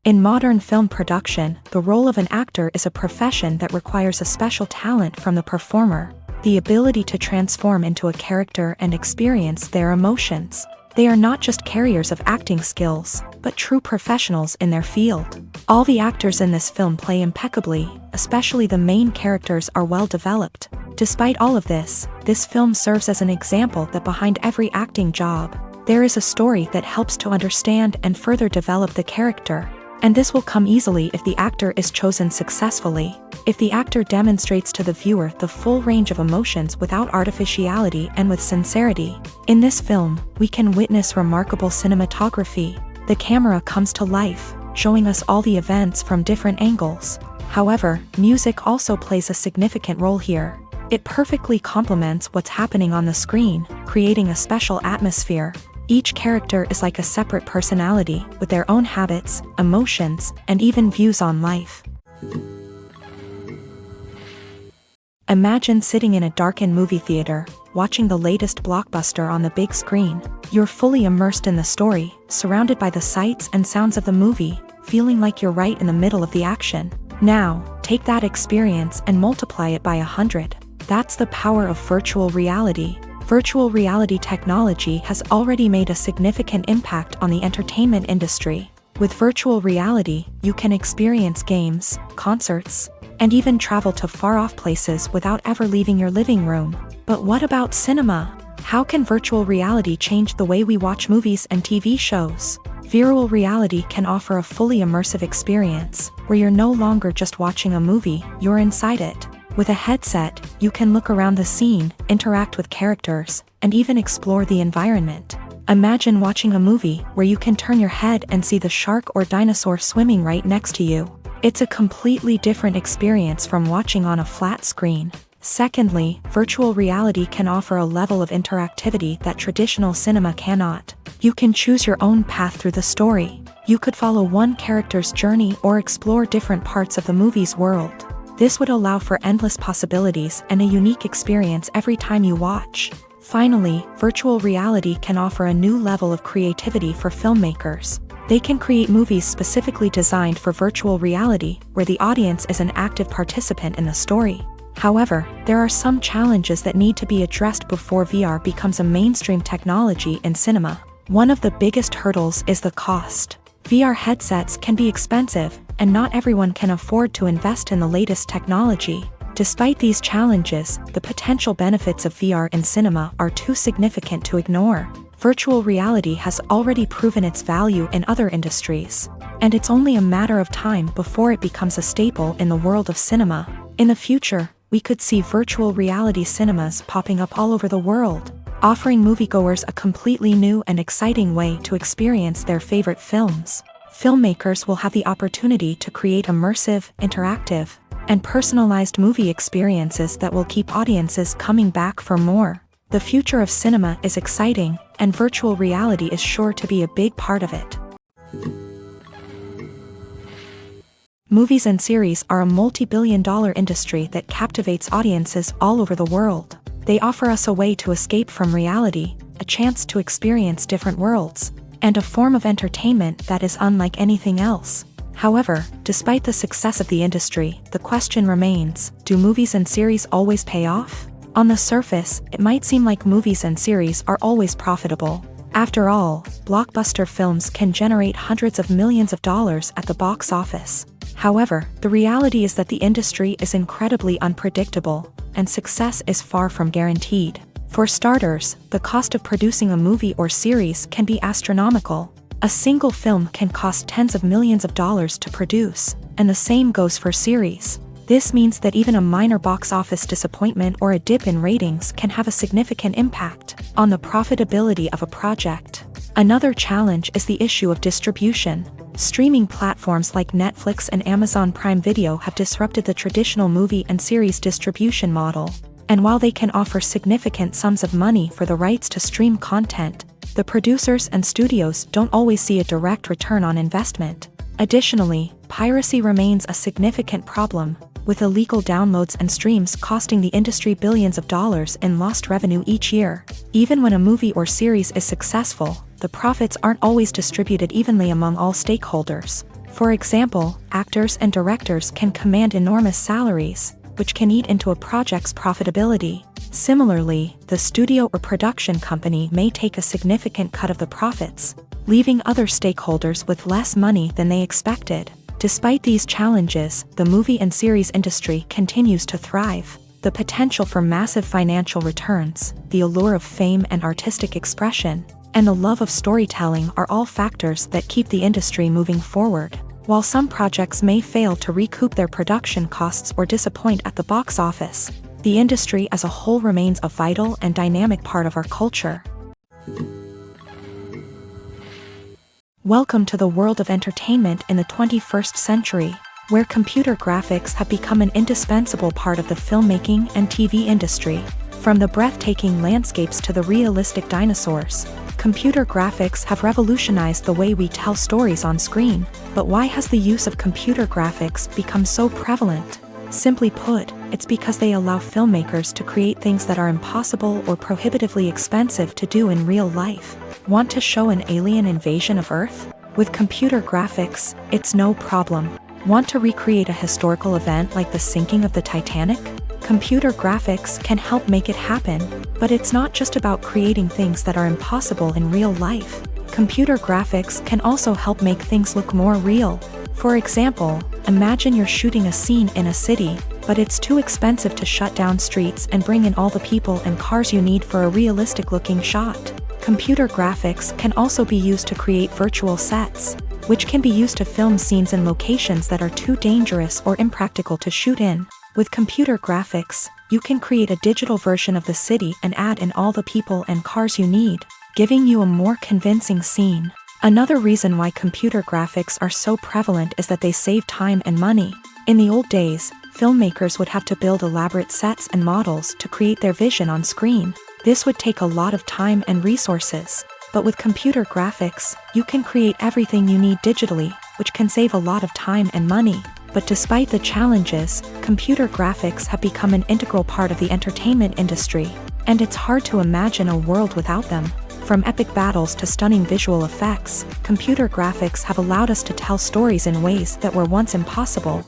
In modern film production, the role of an actor is a profession that requires a special talent from the performer, the ability to transform into a character and experience their emotions. They are not just carriers of acting skills, but true professionals in their field. All the actors in this film play impeccably, especially the main characters are well developed. Despite all of this film serves as an example that behind every acting job, there is a story that helps to understand and further develop the character. And this will come easily if the actor is chosen successfully. If the actor demonstrates to the viewer the full range of emotions without artificiality and with sincerity. In this film, we can witness remarkable cinematography. The camera comes to life, showing us all the events from different angles. However, music also plays a significant role here. It perfectly complements what's happening on the screen, creating a special atmosphere. Each character is like a separate personality, with their own habits, emotions, and even views on life. Imagine sitting in a darkened movie theater, watching the latest blockbuster on the big screen. You're fully immersed in the story, surrounded by the sights and sounds of the movie, feeling like you're right in the middle of the action. Now, take that experience and multiply it by 100. That's the power of virtual reality. Virtual reality technology has already made a significant impact on the entertainment industry. With virtual reality, you can experience games, concerts, and even travel to far-off places without ever leaving your living room. But what about cinema? How can virtual reality change the way we watch movies and TV shows? Virtual reality can offer a fully immersive experience, where you're no longer just watching a movie, you're inside it. With a headset, you can look around the scene, interact with characters, and even explore the environment. Imagine watching a movie where you can turn your head and see the shark or dinosaur swimming right next to you. It's a completely different experience from watching on a flat screen. Secondly, virtual reality can offer a level of interactivity that traditional cinema cannot. You can choose your own path through the story. You could follow one character's journey or explore different parts of the movie's world. This would allow for endless possibilities and a unique experience every time you watch. Finally, virtual reality can offer a new level of creativity for filmmakers. They can create movies specifically designed for virtual reality, where the audience is an active participant in the story. However, there are some challenges that need to be addressed before VR becomes a mainstream technology in cinema. One of the biggest hurdles is the cost. VR headsets can be expensive, and not everyone can afford to invest in the latest technology. Despite these challenges, the potential benefits of VR in cinema are too significant to ignore. Virtual reality has already proven its value in other industries, and it's only a matter of time before it becomes a staple in the world of cinema. In the future, we could see virtual reality cinemas popping up all over the world, offering moviegoers a completely new and exciting way to experience their favorite films. Filmmakers will have the opportunity to create immersive, interactive, and personalized movie experiences that will keep audiences coming back for more. The future of cinema is exciting, and virtual reality is sure to be a big part of it. Movies and series are a multi-billion-dollar industry that captivates audiences all over the world. They offer us a way to escape from reality, a chance to experience different worlds, and a form of entertainment that is unlike anything else. However, despite the success of the industry, the question remains, do movies and series always pay off? On the surface, it might seem like movies and series are always profitable. After all, blockbuster films can generate hundreds of millions of dollars at the box office. However, the reality is that the industry is incredibly unpredictable, and success is far from guaranteed. For starters, the cost of producing a movie or series can be astronomical. A single film can cost tens of millions of dollars to produce, and the same goes for series. This means that even a minor box office disappointment or a dip in ratings can have a significant impact on the profitability of a project. Another challenge is the issue of distribution. Streaming platforms like Netflix and Amazon Prime Video have disrupted the traditional movie and series distribution model. And while they can offer significant sums of money for the rights to stream content, the producers and studios don't always see a direct return on investment. Additionally, piracy remains a significant problem, with illegal downloads and streams costing the industry billions of dollars in lost revenue each year. Even when a movie or series is successful, the profits aren't always distributed evenly among all stakeholders. For example, actors and directors can command enormous salaries, which can eat into a project's profitability. Similarly, the studio or production company may take a significant cut of the profits, leaving other stakeholders with less money than they expected. Despite these challenges, the movie and series industry continues to thrive. The potential for massive financial returns, the allure of fame and artistic expression, and the love of storytelling are all factors that keep the industry moving forward. While some projects may fail to recoup their production costs or disappoint at the box office, the industry as a whole remains a vital and dynamic part of our culture. Welcome to the world of entertainment in the 21st century, where computer graphics have become an indispensable part of the filmmaking and TV industry. From the breathtaking landscapes to the realistic dinosaurs, computer graphics have revolutionized the way we tell stories on screen. But why has the use of computer graphics become so prevalent? Simply put, it's because they allow filmmakers to create things that are impossible or prohibitively expensive to do in real life. Want to show an alien invasion of Earth? With computer graphics, it's no problem. Want to recreate a historical event like the sinking of the Titanic? Computer graphics can help make it happen, but it's not just about creating things that are impossible in real life. Computer graphics can also help make things look more real. For example, imagine you're shooting a scene in a city, but it's too expensive to shut down streets and bring in all the people and cars you need for a realistic-looking shot. Computer graphics can also be used to create virtual sets, which can be used to film scenes in locations that are too dangerous or impractical to shoot in. With computer graphics, you can create a digital version of the city and add in all the people and cars you need, giving you a more convincing scene. Another reason why computer graphics are so prevalent is that they save time and money. In the old days, filmmakers would have to build elaborate sets and models to create their vision on screen. This would take a lot of time and resources. But with computer graphics, you can create everything you need digitally, which can save a lot of time and money. But despite the challenges, computer graphics have become an integral part of the entertainment industry, and it's hard to imagine a world without them. From epic battles to stunning visual effects, computer graphics have allowed us to tell stories in ways that were once impossible.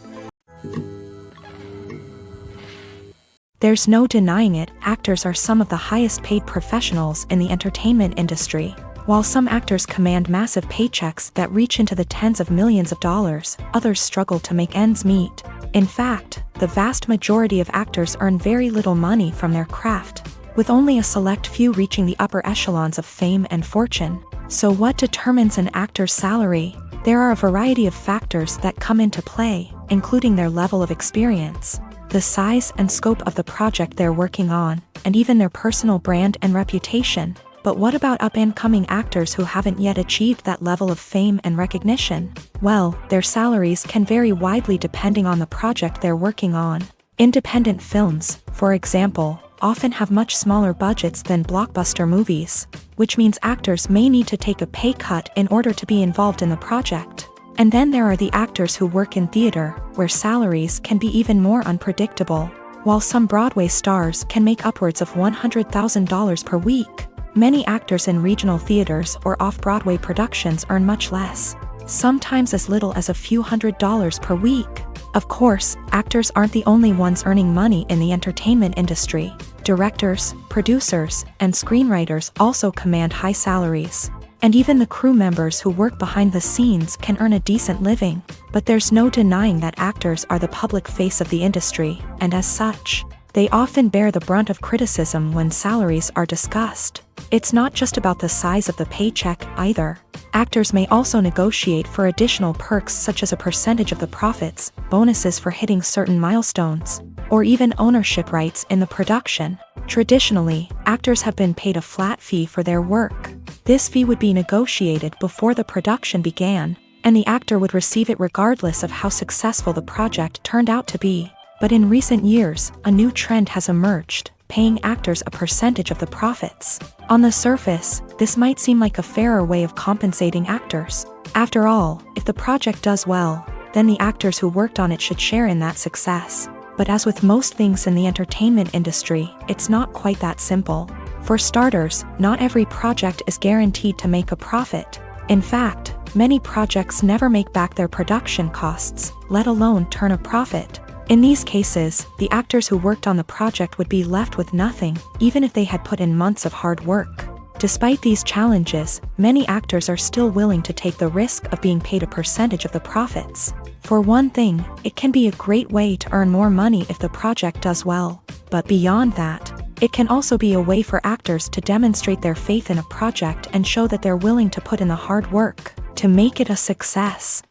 There's no denying it, actors are some of the highest paid professionals in the entertainment industry. While some actors command massive paychecks that reach into the tens of millions of dollars, others struggle to make ends meet. In fact, the vast majority of actors earn very little money from their craft, with only a select few reaching the upper echelons of fame and fortune. So what determines an actor's salary? There are a variety of factors that come into play, including their level of experience, the size and scope of the project they're working on, and even their personal brand and reputation. But what about up-and-coming actors who haven't yet achieved that level of fame and recognition? Well, their salaries can vary widely depending on the project they're working on. Independent films, for example, often have much smaller budgets than blockbuster movies, which means actors may need to take a pay cut in order to be involved in the project. And then there are the actors who work in theater, where salaries can be even more unpredictable. While some Broadway stars can make upwards of $100,000 per week, many actors in regional theaters or off-Broadway productions earn much less, sometimes as little as a few $100s per week. Of course, actors aren't the only ones earning money in the entertainment industry. Directors, producers, and screenwriters also command high salaries. And even the crew members who work behind the scenes can earn a decent living. But there's no denying that actors are the public face of the industry, and as such, they often bear the brunt of criticism when salaries are discussed. It's not just about the size of the paycheck either. Actors may also negotiate for additional perks such as a percentage of the profits, bonuses for hitting certain milestones, or even ownership rights in the production. Traditionally, actors have been paid a flat fee for their work. This fee would be negotiated before the production began, and the actor would receive it regardless of how successful the project turned out to be. But in recent years, a new trend has emerged, paying actors a percentage of the profits. On the surface, this might seem like a fairer way of compensating actors. After all, if the project does well, then the actors who worked on it should share in that success. But as with most things in the entertainment industry, it's not quite that simple. For starters, not every project is guaranteed to make a profit. In fact, many projects never make back their production costs, let alone turn a profit. In these cases, the actors who worked on the project would be left with nothing, even if they had put in months of hard work. Despite these challenges, many actors are still willing to take the risk of being paid a percentage of the profits. For one thing, it can be a great way to earn more money if the project does well. But beyond that, it can also be a way for actors to demonstrate their faith in a project and show that they're willing to put in the hard work to make it a success.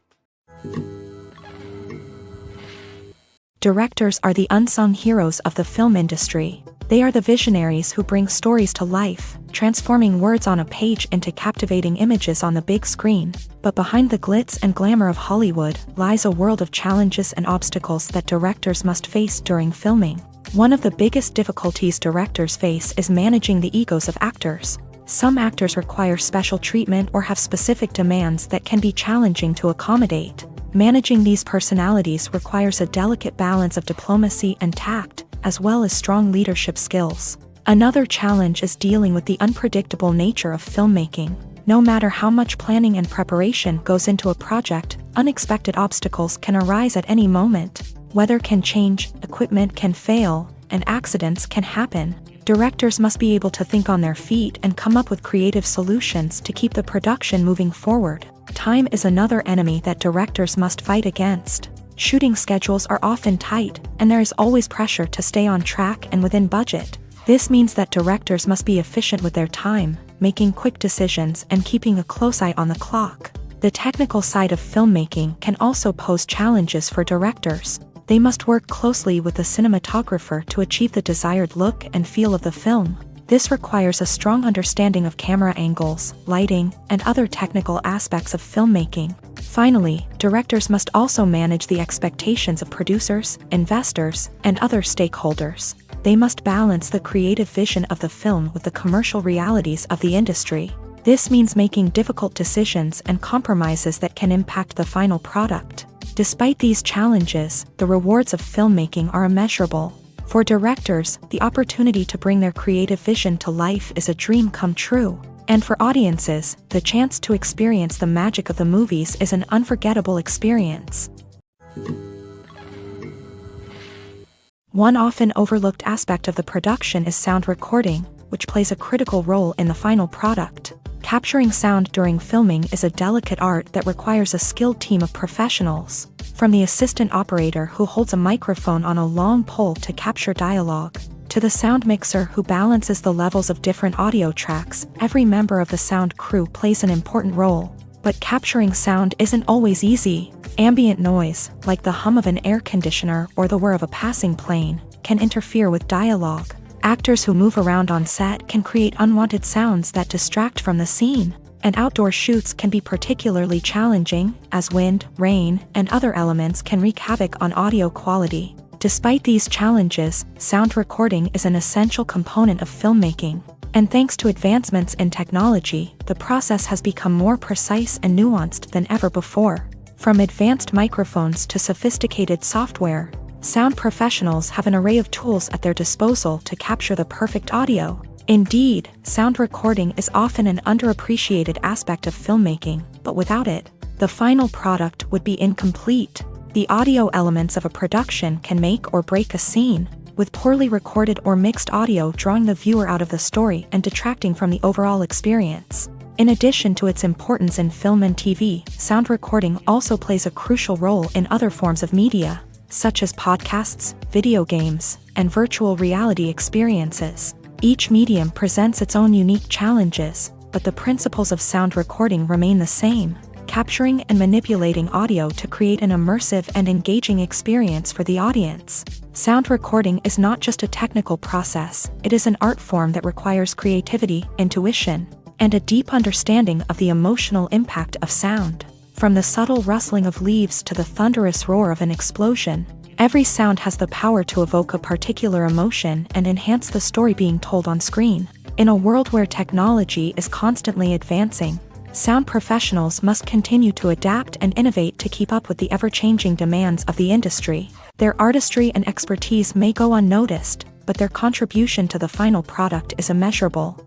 Directors are the unsung heroes of the film industry. They are the visionaries who bring stories to life, transforming words on a page into captivating images on the big screen. But behind the glitz and glamour of Hollywood lies a world of challenges and obstacles that directors must face during filming. One of the biggest difficulties directors face is managing the egos of actors. Some actors require special treatment or have specific demands that can be challenging to accommodate. Managing these personalities requires a delicate balance of diplomacy and tact, as well as strong leadership skills. Another challenge is dealing with the unpredictable nature of filmmaking. No matter how much planning and preparation goes into a project, unexpected obstacles can arise at any moment. Weather can change, equipment can fail, and accidents can happen. Directors must be able to think on their feet and come up with creative solutions to keep the production moving forward. Time is another enemy that directors must fight against. Shooting schedules are often tight, and there is always pressure to stay on track and within budget. This means that directors must be efficient with their time, making quick decisions and keeping a close eye on the clock. The technical side of filmmaking can also pose challenges for directors. They must work closely with the cinematographer to achieve the desired look and feel of the film. This requires a strong understanding of camera angles, lighting, and other technical aspects of filmmaking. Finally, directors must also manage the expectations of producers, investors, and other stakeholders. They must balance the creative vision of the film with the commercial realities of the industry. This means making difficult decisions and compromises that can impact the final product. Despite these challenges, the rewards of filmmaking are immeasurable. For directors, the opportunity to bring their creative vision to life is a dream come true. And for audiences, the chance to experience the magic of the movies is an unforgettable experience. One often overlooked aspect of the production is sound recording, which plays a critical role in the final product. Capturing sound during filming is a delicate art that requires a skilled team of professionals. From the assistant operator who holds a microphone on a long pole to capture dialogue, to the sound mixer who balances the levels of different audio tracks, every member of the sound crew plays an important role. But capturing sound isn't always easy. Ambient noise, like the hum of an air conditioner or the whir of a passing plane, can interfere with dialogue. Actors who move around on set can create unwanted sounds that distract from the scene. And outdoor shoots can be particularly challenging, as wind, rain, and other elements can wreak havoc on audio quality. Despite these challenges, sound recording is an essential component of filmmaking. And thanks to advancements in technology, the process has become more precise and nuanced than ever before. From advanced microphones to sophisticated software, sound professionals have an array of tools at their disposal to capture the perfect audio. Indeed, sound recording is often an underappreciated aspect of filmmaking, but without it, the final product would be incomplete. The audio elements of a production can make or break a scene, with poorly recorded or mixed audio drawing the viewer out of the story and detracting from the overall experience. In addition to its importance in film and TV, sound recording also plays a crucial role in other forms of media, such as podcasts, video games, and virtual reality experiences. Each medium presents its own unique challenges, but the principles of sound recording remain the same, capturing and manipulating audio to create an immersive and engaging experience for the audience. Sound recording is not just a technical process, it is an art form that requires creativity, intuition, and a deep understanding of the emotional impact of sound. From the subtle rustling of leaves to the thunderous roar of an explosion, every sound has the power to evoke a particular emotion and enhance the story being told on screen. In a world where technology is constantly advancing, sound professionals must continue to adapt and innovate to keep up with the ever-changing demands of the industry. Their artistry and expertise may go unnoticed, but their contribution to the final product is immeasurable.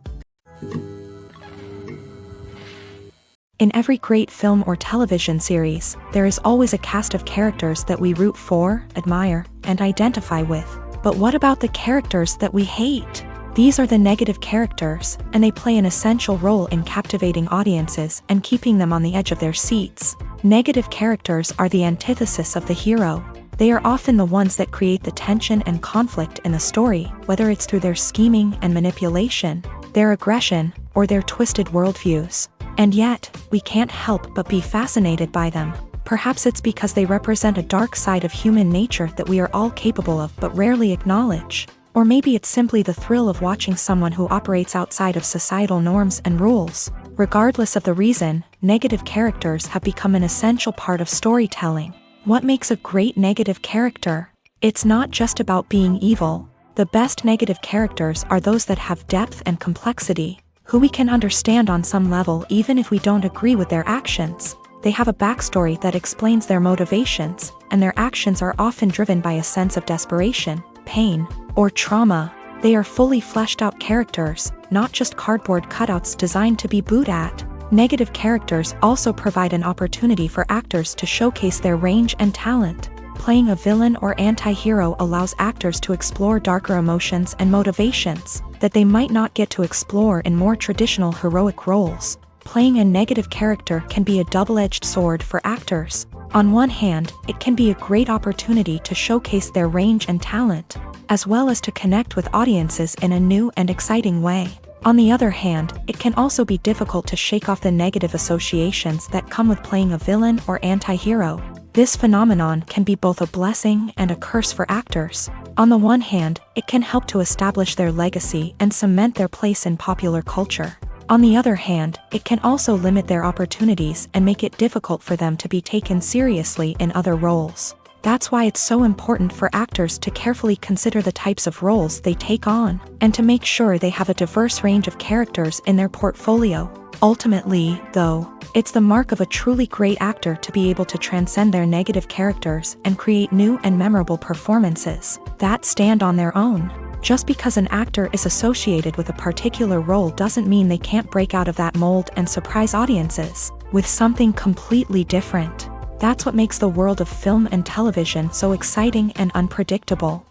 In every great film or television series, there is always a cast of characters that we root for, admire, and identify with. But what about the characters that we hate? These are the negative characters, and they play an essential role in captivating audiences and keeping them on the edge of their seats. Negative characters are the antithesis of the hero. They are often the ones that create the tension and conflict in the story, whether it's through their scheming and manipulation, their aggression, or their twisted worldviews. And yet, we can't help but be fascinated by them. Perhaps it's because they represent a dark side of human nature that we are all capable of but rarely acknowledge. Or maybe it's simply the thrill of watching someone who operates outside of societal norms and rules. Regardless of the reason, negative characters have become an essential part of storytelling. What makes a great negative character? It's not just about being evil. The best negative characters are those that have depth and complexity, who we can understand on some level even if we don't agree with their actions. They have a backstory that explains their motivations, and their actions are often driven by a sense of desperation, pain, or trauma. They are fully fleshed out characters, not just cardboard cutouts designed to be booed at. Negative characters also provide an opportunity for actors to showcase their range and talent. Playing a villain or anti-hero allows actors to explore darker emotions and motivations that they might not get to explore in more traditional heroic roles. Playing a negative character can be a double-edged sword for actors. On one hand, it can be a great opportunity to showcase their range and talent, as well as to connect with audiences in a new and exciting way. On the other hand, it can also be difficult to shake off the negative associations that come with playing a villain or anti-hero. This phenomenon can be both a blessing and a curse for actors. On the one hand, it can help to establish their legacy and cement their place in popular culture. On the other hand, it can also limit their opportunities and make it difficult for them to be taken seriously in other roles. That's why it's so important for actors to carefully consider the types of roles they take on, and to make sure they have a diverse range of characters in their portfolio. Ultimately, though, it's the mark of a truly great actor to be able to transcend their negative characters and create new and memorable performances that stand on their own. Just because an actor is associated with a particular role doesn't mean they can't break out of that mold and surprise audiences with something completely different. That's what makes the world of film and television so exciting and unpredictable.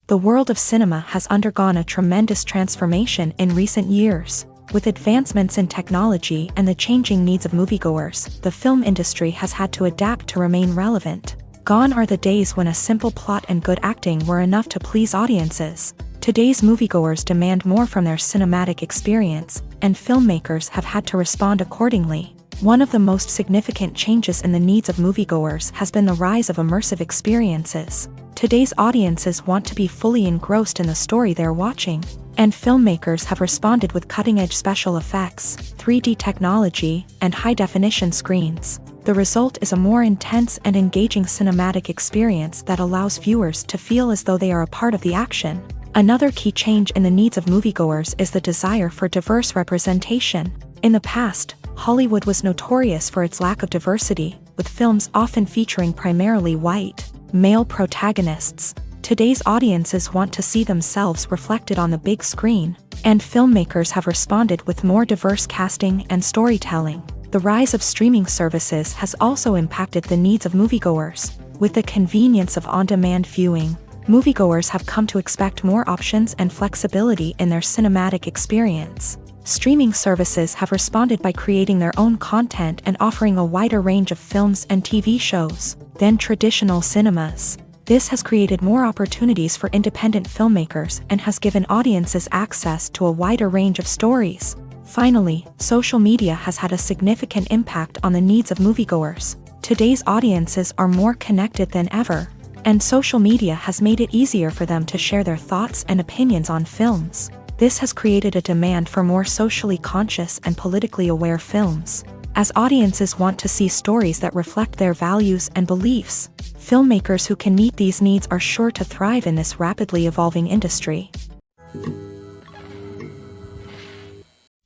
The world of cinema has undergone a tremendous transformation in recent years. With advancements in technology and the changing needs of moviegoers, the film industry has had to adapt to remain relevant. Gone are the days when a simple plot and good acting were enough to please audiences. Today's moviegoers demand more from their cinematic experience, and filmmakers have had to respond accordingly. One of the most significant changes in the needs of moviegoers has been the rise of immersive experiences. Today's audiences want to be fully engrossed in the story they're watching, and filmmakers have responded with cutting-edge special effects, 3D technology, and high-definition screens. The result is a more intense and engaging cinematic experience that allows viewers to feel as though they are a part of the action. Another key change in the needs of moviegoers is the desire for diverse representation. In the past, Hollywood was notorious for its lack of diversity, with films often featuring primarily white, male protagonists. Today's audiences want to see themselves reflected on the big screen, and filmmakers have responded with more diverse casting and storytelling. The rise of streaming services has also impacted the needs of moviegoers. With the convenience of on-demand viewing, moviegoers have come to expect more options and flexibility in their cinematic experience. Streaming services have responded by creating their own content and offering a wider range of films and TV shows than traditional cinemas. This has created more opportunities for independent filmmakers and has given audiences access to a wider range of stories. Finally, social media has had a significant impact on the needs of moviegoers. Today's audiences are more connected than ever, and social media has made it easier for them to share their thoughts and opinions on films. This has created a demand for more socially conscious and politically aware films. As audiences want to see stories that reflect their values and beliefs, filmmakers who can meet these needs are sure to thrive in this rapidly evolving industry.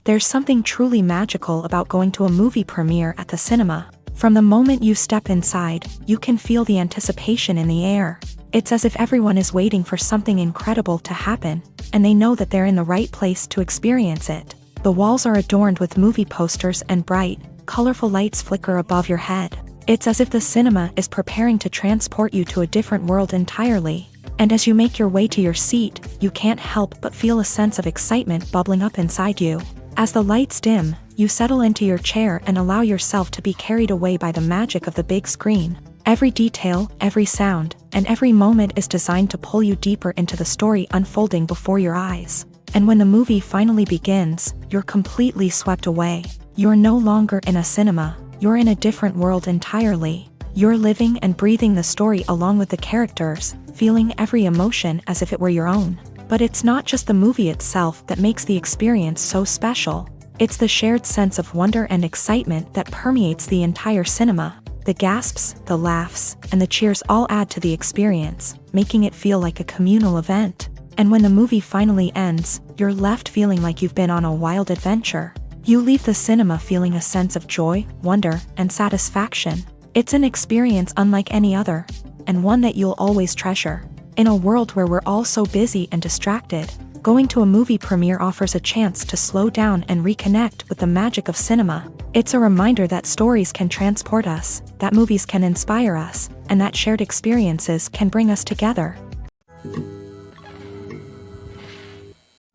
There's something truly magical about going to a movie premiere at the cinema. From the moment you step inside, you can feel the anticipation in the air. It's as if everyone is waiting for something incredible to happen, and they know that they're in the right place to experience it. The walls are adorned with movie posters and bright, colorful lights flicker above your head. It's as if the cinema is preparing to transport you to a different world entirely. And as you make your way to your seat, you can't help but feel a sense of excitement bubbling up inside you. As the lights dim, you settle into your chair and allow yourself to be carried away by the magic of the big screen. Every detail, every sound, and every moment is designed to pull you deeper into the story unfolding before your eyes. And when the movie finally begins, you're completely swept away. You're no longer in a cinema, you're in a different world entirely. You're living and breathing the story along with the characters, feeling every emotion as if it were your own. But it's not just the movie itself that makes the experience so special. It's the shared sense of wonder and excitement that permeates the entire cinema. The gasps, the laughs, and the cheers all add to the experience, making it feel like a communal event. And when the movie finally ends, you're left feeling like you've been on a wild adventure. You leave the cinema feeling a sense of joy, wonder, and satisfaction. It's an experience unlike any other, and one that you'll always treasure. In a world where we're all so busy and distracted, going to a movie premiere offers a chance to slow down and reconnect with the magic of cinema. It's a reminder that stories can transport us, that movies can inspire us, and that shared experiences can bring us together.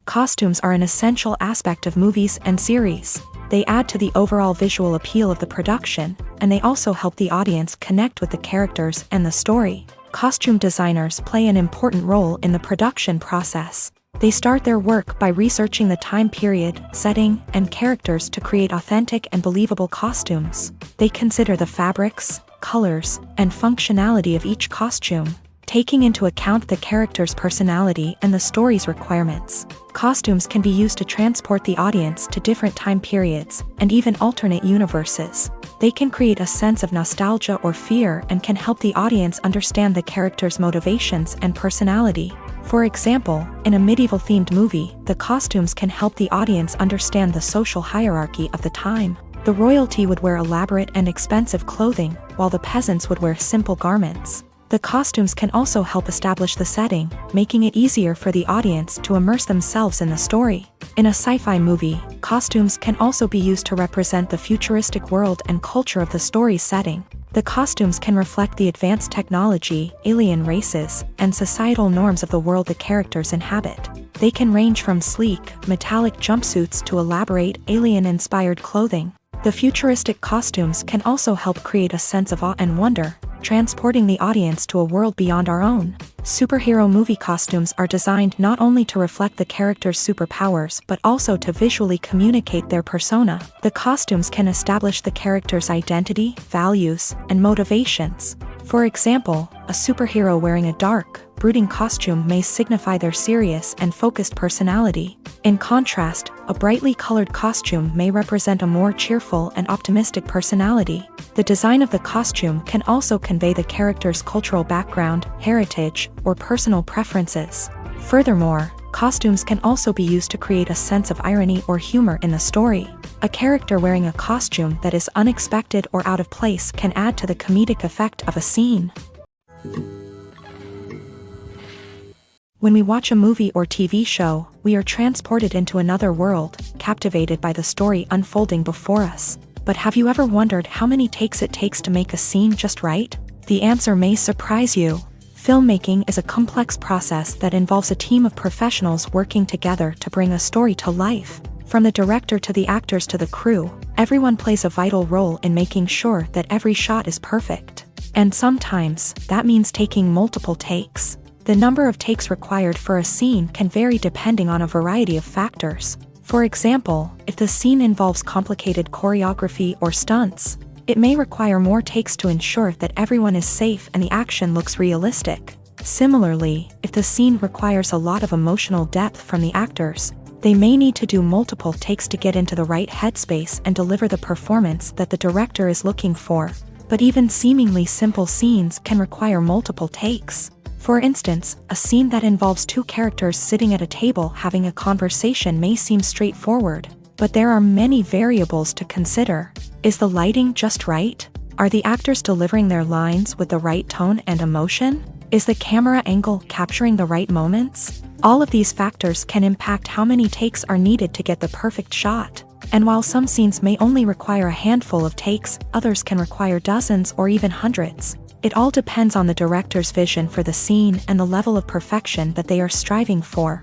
Costumes are an essential aspect of movies and series. They add to the overall visual appeal of the production, and they also help the audience connect with the characters and the story. Costume designers play an important role in the production process. They start their work by researching the time period, setting, and characters to create authentic and believable costumes. They consider the fabrics, colors, and functionality of each costume, taking into account the character's personality and the story's requirements. Costumes can be used to transport the audience to different time periods and even alternate universes. They can create a sense of nostalgia or fear and can help the audience understand the character's motivations and personality. For example, in a medieval-themed movie, the costumes can help the audience understand the social hierarchy of the time. The royalty would wear elaborate and expensive clothing, while the peasants would wear simple garments. The costumes can also help establish the setting, making it easier for the audience to immerse themselves in the story. In a sci-fi movie, costumes can also be used to represent the futuristic world and culture of the story's setting. The costumes can reflect the advanced technology, alien races, and societal norms of the world the characters inhabit. They can range from sleek, metallic jumpsuits to elaborate, alien-inspired clothing. The futuristic costumes can also help create a sense of awe and wonder, transporting the audience to a world beyond our own. Superhero movie costumes are designed not only to reflect the character's superpowers but also to visually communicate their persona. The costumes can establish the character's identity, values, and motivations. For example, a superhero wearing a dark, brooding costume may signify their serious and focused personality. In contrast, a brightly colored costume may represent a more cheerful and optimistic personality. The design of the costume can also convey the character's cultural background, heritage, or personal preferences. Furthermore, costumes can also be used to create a sense of irony or humor in the story. A character wearing a costume that is unexpected or out of place can add to the comedic effect of a scene. When we watch a movie or TV show, we are transported into another world, captivated by the story unfolding before us. But have you ever wondered how many takes it takes to make a scene just right? The answer may surprise you. Filmmaking is a complex process that involves a team of professionals working together to bring a story to life. From the director to the actors to the crew, everyone plays a vital role in making sure that every shot is perfect. And sometimes, that means taking multiple takes. The number of takes required for a scene can vary depending on a variety of factors. For example, if the scene involves complicated choreography or stunts, it may require more takes to ensure that everyone is safe and the action looks realistic. Similarly, if the scene requires a lot of emotional depth from the actors, they may need to do multiple takes to get into the right headspace and deliver the performance that the director is looking for. But even seemingly simple scenes can require multiple takes. For instance, a scene that involves two characters sitting at a table having a conversation may seem straightforward, but there are many variables to consider. Is the lighting just right? Are the actors delivering their lines with the right tone and emotion? Is the camera angle capturing the right moments? All of these factors can impact how many takes are needed to get the perfect shot. And while some scenes may only require a handful of takes, others can require dozens or even hundreds. It all depends on the director's vision for the scene and the level of perfection that they are striving for.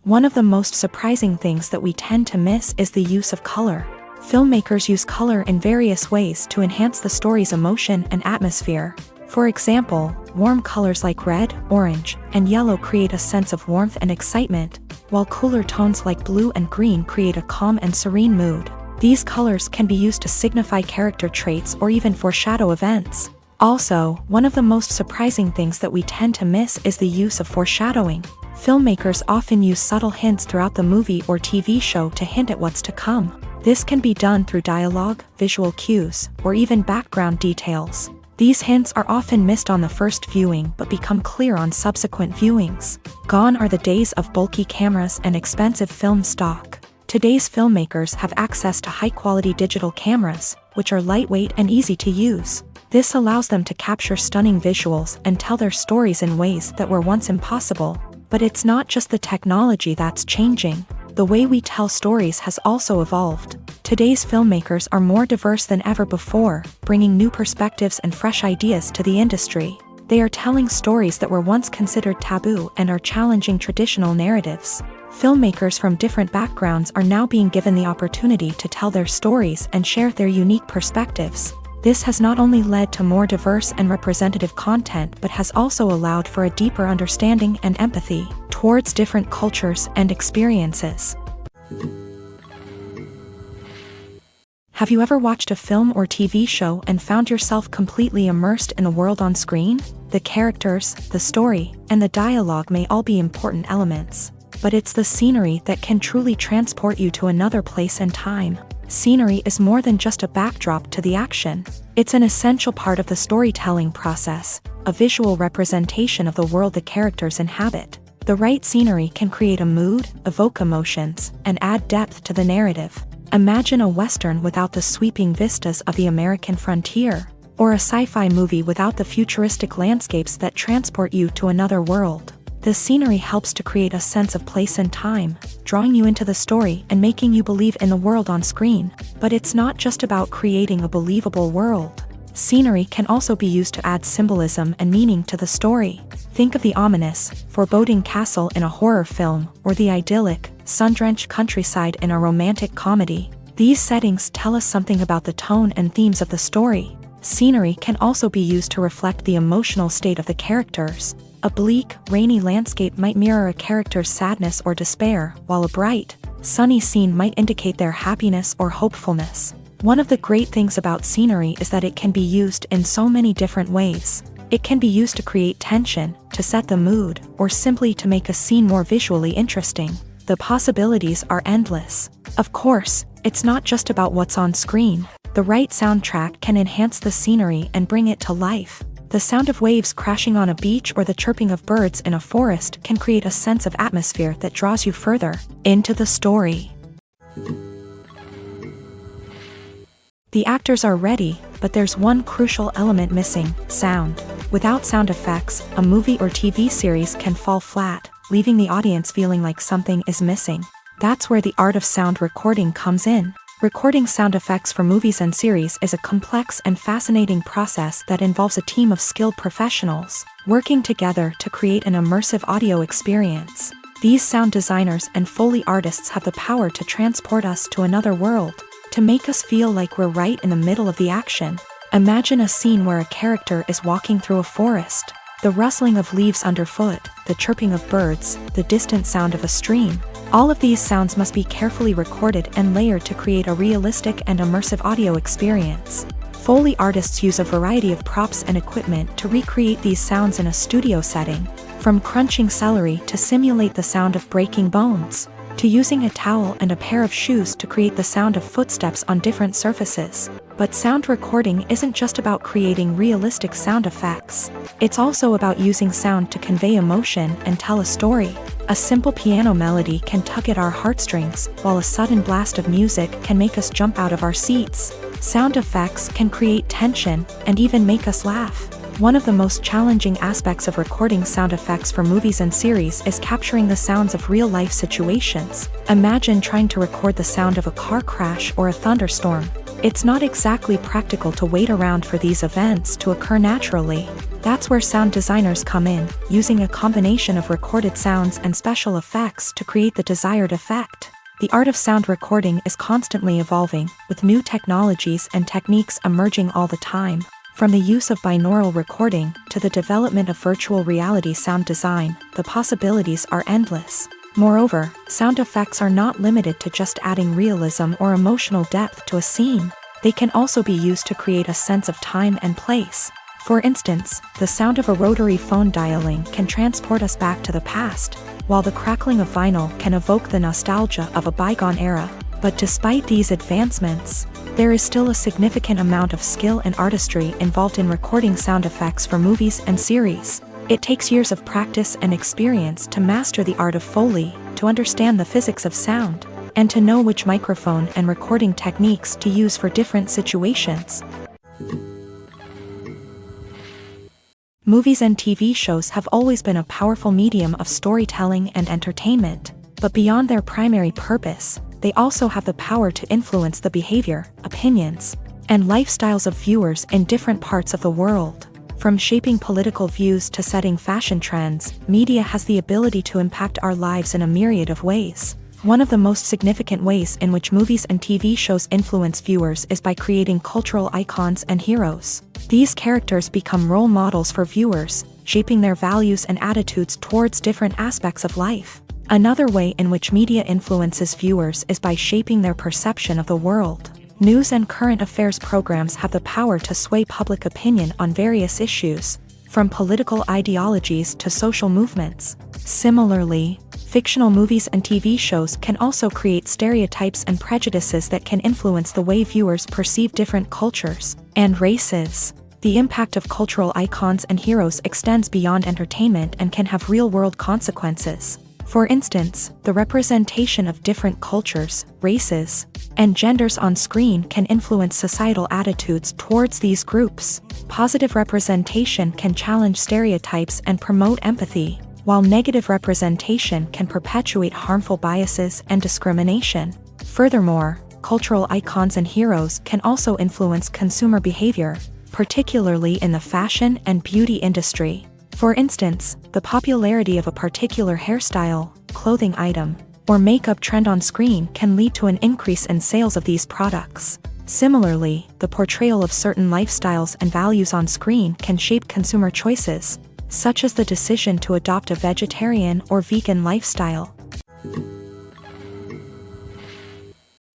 One of the most surprising things that we tend to miss is the use of color. Filmmakers use color in various ways to enhance the story's emotion and atmosphere. For example, warm colors like red, orange, and yellow create a sense of warmth and excitement, while cooler tones like blue and green create a calm and serene mood. These colors can be used to signify character traits or even foreshadow events. Also, one of the most surprising things that we tend to miss is the use of foreshadowing. Filmmakers often use subtle hints throughout the movie or TV show to hint at what's to come. This can be done through dialogue, visual cues, or even background details. These hints are often missed on the first viewing but become clear on subsequent viewings. Gone are the days of bulky cameras and expensive film stock. Today's filmmakers have access to high-quality digital cameras, which are lightweight and easy to use. This allows them to capture stunning visuals and tell their stories in ways that were once impossible. But it's not just the technology that's changing. The way we tell stories has also evolved. Today's filmmakers are more diverse than ever before, bringing new perspectives and fresh ideas to the industry. They are telling stories that were once considered taboo and are challenging traditional narratives. Filmmakers from different backgrounds are now being given the opportunity to tell their stories and share their unique perspectives. This has not only led to more diverse and representative content but has also allowed for a deeper understanding and empathy towards different cultures and experiences. Have you ever watched a film or TV show and found yourself completely immersed in the world on screen? The characters, the story, and the dialogue may all be important elements, but it's the scenery that can truly transport you to another place and time. Scenery is more than just a backdrop to the action. It's an essential part of the storytelling process, a visual representation of the world the characters inhabit. The right scenery can create a mood, evoke emotions, and add depth to the narrative. Imagine a Western without the sweeping vistas of the American frontier, or a sci-fi movie without the futuristic landscapes that transport you to another world. The scenery helps to create a sense of place and time, drawing you into the story and making you believe in the world on screen. But it's not just about creating a believable world. Scenery can also be used to add symbolism and meaning to the story. Think of the ominous, foreboding castle in a horror film, or the idyllic, sun-drenched countryside in a romantic comedy. These settings tell us something about the tone and themes of the story. Scenery can also be used to reflect the emotional state of the characters. A bleak, rainy landscape might mirror a character's sadness or despair, while a bright, sunny scene might indicate their happiness or hopefulness. One of the great things about scenery is that it can be used in so many different ways. It can be used to create tension, to set the mood, or simply to make a scene more visually interesting. The possibilities are endless. Of course, it's not just about what's on screen. The right soundtrack can enhance the scenery and bring it to life. The sound of waves crashing on a beach or the chirping of birds in a forest can create a sense of atmosphere that draws you further into the story. The actors are ready, but there's one crucial element missing: sound. Without sound effects, a movie or TV series can fall flat, leaving the audience feeling like something is missing. That's where the art of sound recording comes in. Recording sound effects for movies and series is a complex and fascinating process that involves a team of skilled professionals working together to create an immersive audio experience. These sound designers and Foley artists have the power to transport us to another world, to make us feel like we're right in the middle of the action. Imagine a scene where a character is walking through a forest. The rustling of leaves underfoot, the chirping of birds, the distant sound of a stream. All of these sounds must be carefully recorded and layered to create a realistic and immersive audio experience. Foley artists use a variety of props and equipment to recreate these sounds in a studio setting, from crunching celery to simulate the sound of breaking bones, to using a towel and a pair of shoes to create the sound of footsteps on different surfaces. But sound recording isn't just about creating realistic sound effects. It's also about using sound to convey emotion and tell a story. A simple piano melody can tug at our heartstrings, while a sudden blast of music can make us jump out of our seats. Sound effects can create tension and even make us laugh. One of the most challenging aspects of recording sound effects for movies and series is capturing the sounds of real-life situations. Imagine trying to record the sound of a car crash or a thunderstorm. It's not exactly practical to wait around for these events to occur naturally. That's where sound designers come in, using a combination of recorded sounds and special effects to create the desired effect. The art of sound recording is constantly evolving, with new technologies and techniques emerging all the time. From the use of binaural recording to the development of virtual reality sound design, the possibilities are endless. Moreover, sound effects are not limited to just adding realism or emotional depth to a scene. They can also be used to create a sense of time and place. For instance, the sound of a rotary phone dialing can transport us back to the past, while the crackling of vinyl can evoke the nostalgia of a bygone era. But despite these advancements, there is still a significant amount of skill and artistry involved in recording sound effects for movies and series. It takes years of practice and experience to master the art of Foley, to understand the physics of sound, and to know which microphone and recording techniques to use for different situations. Movies and TV shows have always been a powerful medium of storytelling and entertainment, but beyond their primary purpose, they also have the power to influence the behavior, opinions, and lifestyles of viewers in different parts of the world. From shaping political views to setting fashion trends, media has the ability to impact our lives in a myriad of ways. One of the most significant ways in which movies and TV shows influence viewers is by creating cultural icons and heroes. These characters become role models for viewers, shaping their values and attitudes towards different aspects of life. Another way in which media influences viewers is by shaping their perception of the world. News and current affairs programs have the power to sway public opinion on various issues, from political ideologies to social movements. Similarly, fictional movies and TV shows can also create stereotypes and prejudices that can influence the way viewers perceive different cultures and races. The impact of cultural icons and heroes extends beyond entertainment and can have real-world consequences. For instance, the representation of different cultures, races, and genders on screen can influence societal attitudes towards these groups. Positive representation can challenge stereotypes and promote empathy, while negative representation can perpetuate harmful biases and discrimination. Furthermore, cultural icons and heroes can also influence consumer behavior, particularly in the fashion and beauty industry. For instance, the popularity of a particular hairstyle, clothing item, or makeup trend on screen can lead to an increase in sales of these products. Similarly, the portrayal of certain lifestyles and values on screen can shape consumer choices, such as the decision to adopt a vegetarian or vegan lifestyle.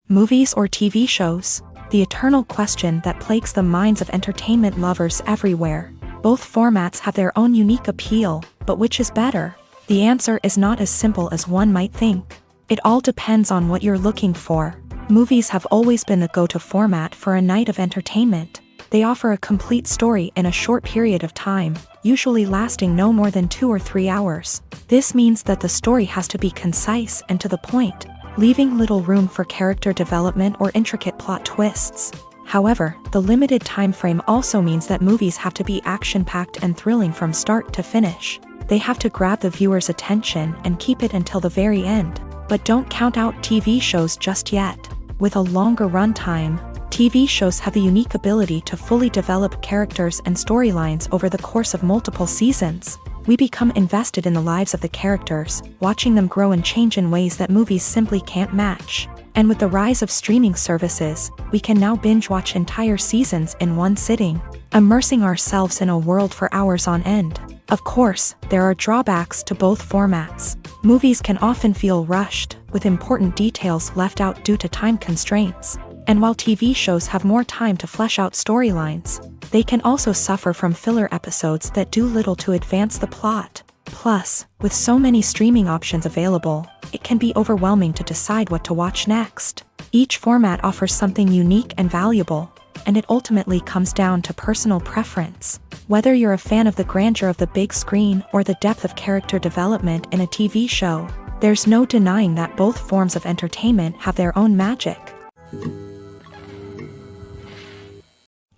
Movies or TV shows? The eternal question that plagues the minds of entertainment lovers everywhere. Both formats have their own unique appeal, but which is better? The answer is not as simple as one might think. It all depends on what you're looking for. Movies have always been the go-to format for a night of entertainment. They offer a complete story in a short period of time, usually lasting no more than 2 or 3 hours. This means that the story has to be concise and to the point, leaving little room for character development or intricate plot twists. However, the limited time frame also means that movies have to be action-packed and thrilling from start to finish. They have to grab the viewer's attention and keep it until the very end. But don't count out TV shows just yet. With a longer runtime, TV shows have the unique ability to fully develop characters and storylines over the course of multiple seasons. We become invested in the lives of the characters, watching them grow and change in ways that movies simply can't match. And with the rise of streaming services, we can now binge-watch entire seasons in one sitting, immersing ourselves in a world for hours on end. Of course, there are drawbacks to both formats. Movies can often feel rushed, with important details left out due to time constraints. And while TV shows have more time to flesh out storylines, they can also suffer from filler episodes that do little to advance the plot. Plus, with so many streaming options available, it can be overwhelming to decide what to watch next. Each format offers something unique and valuable, and it ultimately comes down to personal preference. Whether you're a fan of the grandeur of the big screen or the depth of character development in a TV show, there's no denying that both forms of entertainment have their own magic.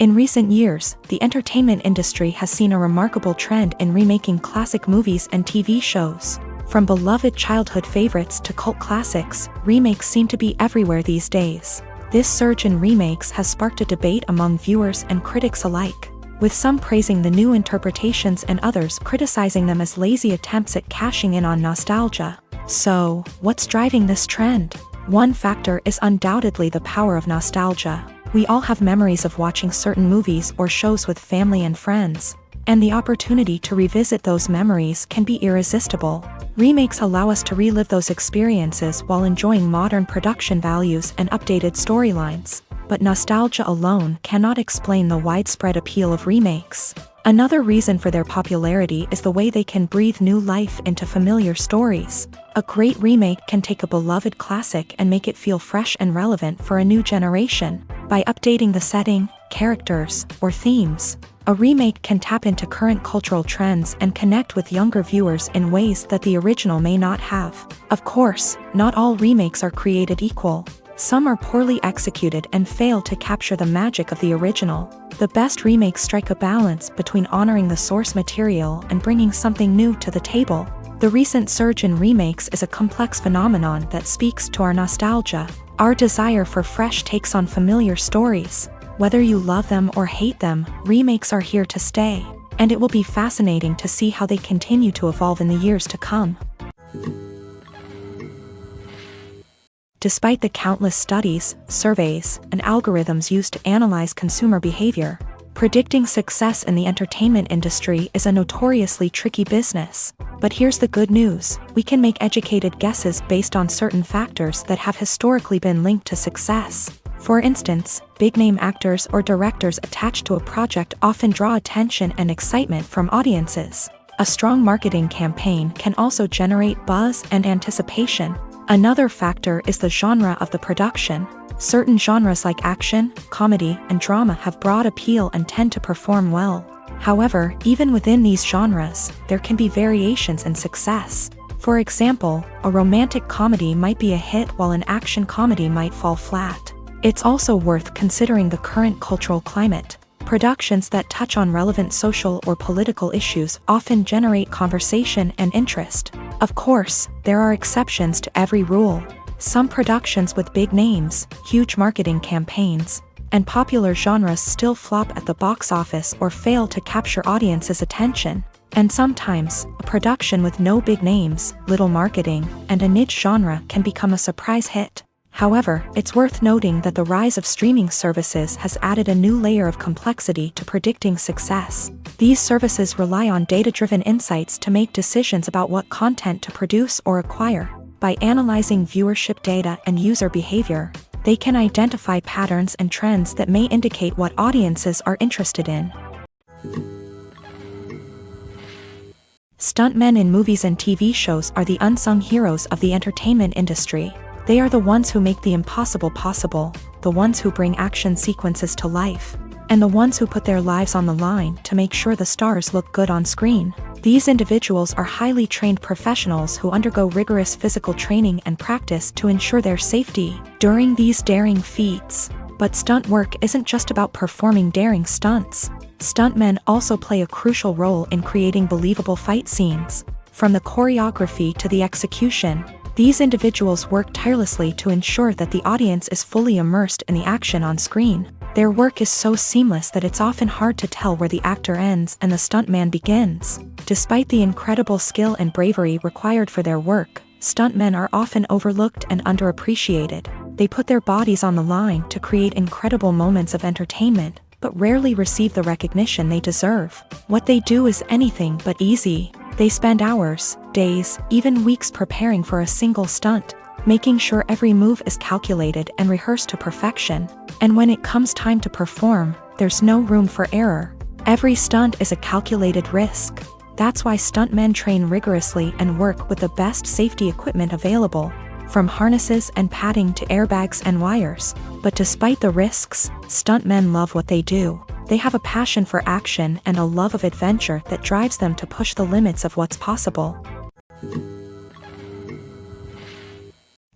In recent years, the entertainment industry has seen a remarkable trend in remaking classic movies and TV shows. From beloved childhood favorites to cult classics, remakes seem to be everywhere these days. This surge in remakes has sparked a debate among viewers and critics alike, with some praising the new interpretations and others criticizing them as lazy attempts at cashing in on nostalgia. So, what's driving this trend? One factor is undoubtedly the power of nostalgia. We all have memories of watching certain movies or shows with family and friends, and the opportunity to revisit those memories can be irresistible. Remakes allow us to relive those experiences while enjoying modern production values and updated storylines. But nostalgia alone cannot explain the widespread appeal of remakes. Another reason for their popularity is the way they can breathe new life into familiar stories. A great remake can take a beloved classic and make it feel fresh and relevant for a new generation. By updating the setting, characters, or themes, a remake can tap into current cultural trends and connect with younger viewers in ways that the original may not have. Of course, not all remakes are created equal. Some are poorly executed and fail to capture the magic of the original. The best remakes strike a balance between honoring the source material and bringing something new to the table. The recent surge in remakes is a complex phenomenon that speaks to our nostalgia, our desire for fresh takes on familiar stories. Whether you love them or hate them, remakes are here to stay, and it will be fascinating to see how they continue to evolve in the years to come. Despite the countless studies, surveys, and algorithms used to analyze consumer behavior, predicting success in the entertainment industry is a notoriously tricky business. But here's the good news: we can make educated guesses based on certain factors that have historically been linked to success. For instance, big-name actors or directors attached to a project often draw attention and excitement from audiences. A strong marketing campaign can also generate buzz and anticipation. Another factor is the genre of the production. Certain genres like action, comedy, and drama have broad appeal and tend to perform well. However, even within these genres, there can be variations in success. For example, a romantic comedy might be a hit while an action comedy might fall flat. It's also worth considering the current cultural climate. Productions that touch on relevant social or political issues often generate conversation and interest. Of course, there are exceptions to every rule. Some productions with big names, huge marketing campaigns, and popular genres still flop at the box office or fail to capture audiences' attention. And sometimes, a production with no big names, little marketing, and a niche genre can become a surprise hit. However, it's worth noting that the rise of streaming services has added a new layer of complexity to predicting success. These services rely on data-driven insights to make decisions about what content to produce or acquire. By analyzing viewership data and user behavior, they can identify patterns and trends that may indicate what audiences are interested in. Stuntmen in movies and TV shows are the unsung heroes of the entertainment industry. They are the ones who make the impossible possible, the ones who bring action sequences to life, and the ones who put their lives on the line to make sure the stars look good on screen. These individuals are highly trained professionals who undergo rigorous physical training and practice to ensure their safety during these daring feats. But stunt work isn't just about performing daring stunts. Stuntmen also play a crucial role in creating believable fight scenes. From the choreography to the execution, these individuals work tirelessly to ensure that the audience is fully immersed in the action on screen. Their work is so seamless that it's often hard to tell where the actor ends and the stuntman begins. Despite the incredible skill and bravery required for their work, stuntmen are often overlooked and underappreciated. They put their bodies on the line to create incredible moments of entertainment, but rarely receive the recognition they deserve. What they do is anything but easy. They spend hours, days, even weeks preparing for a single stunt, making sure every move is calculated and rehearsed to perfection. And when it comes time to perform, there's no room for error. Every stunt is a calculated risk. That's why stuntmen train rigorously and work with the best safety equipment available, from harnesses and padding to airbags and wires. But despite the risks, stuntmen love what they do. They have a passion for action and a love of adventure that drives them to push the limits of what's possible.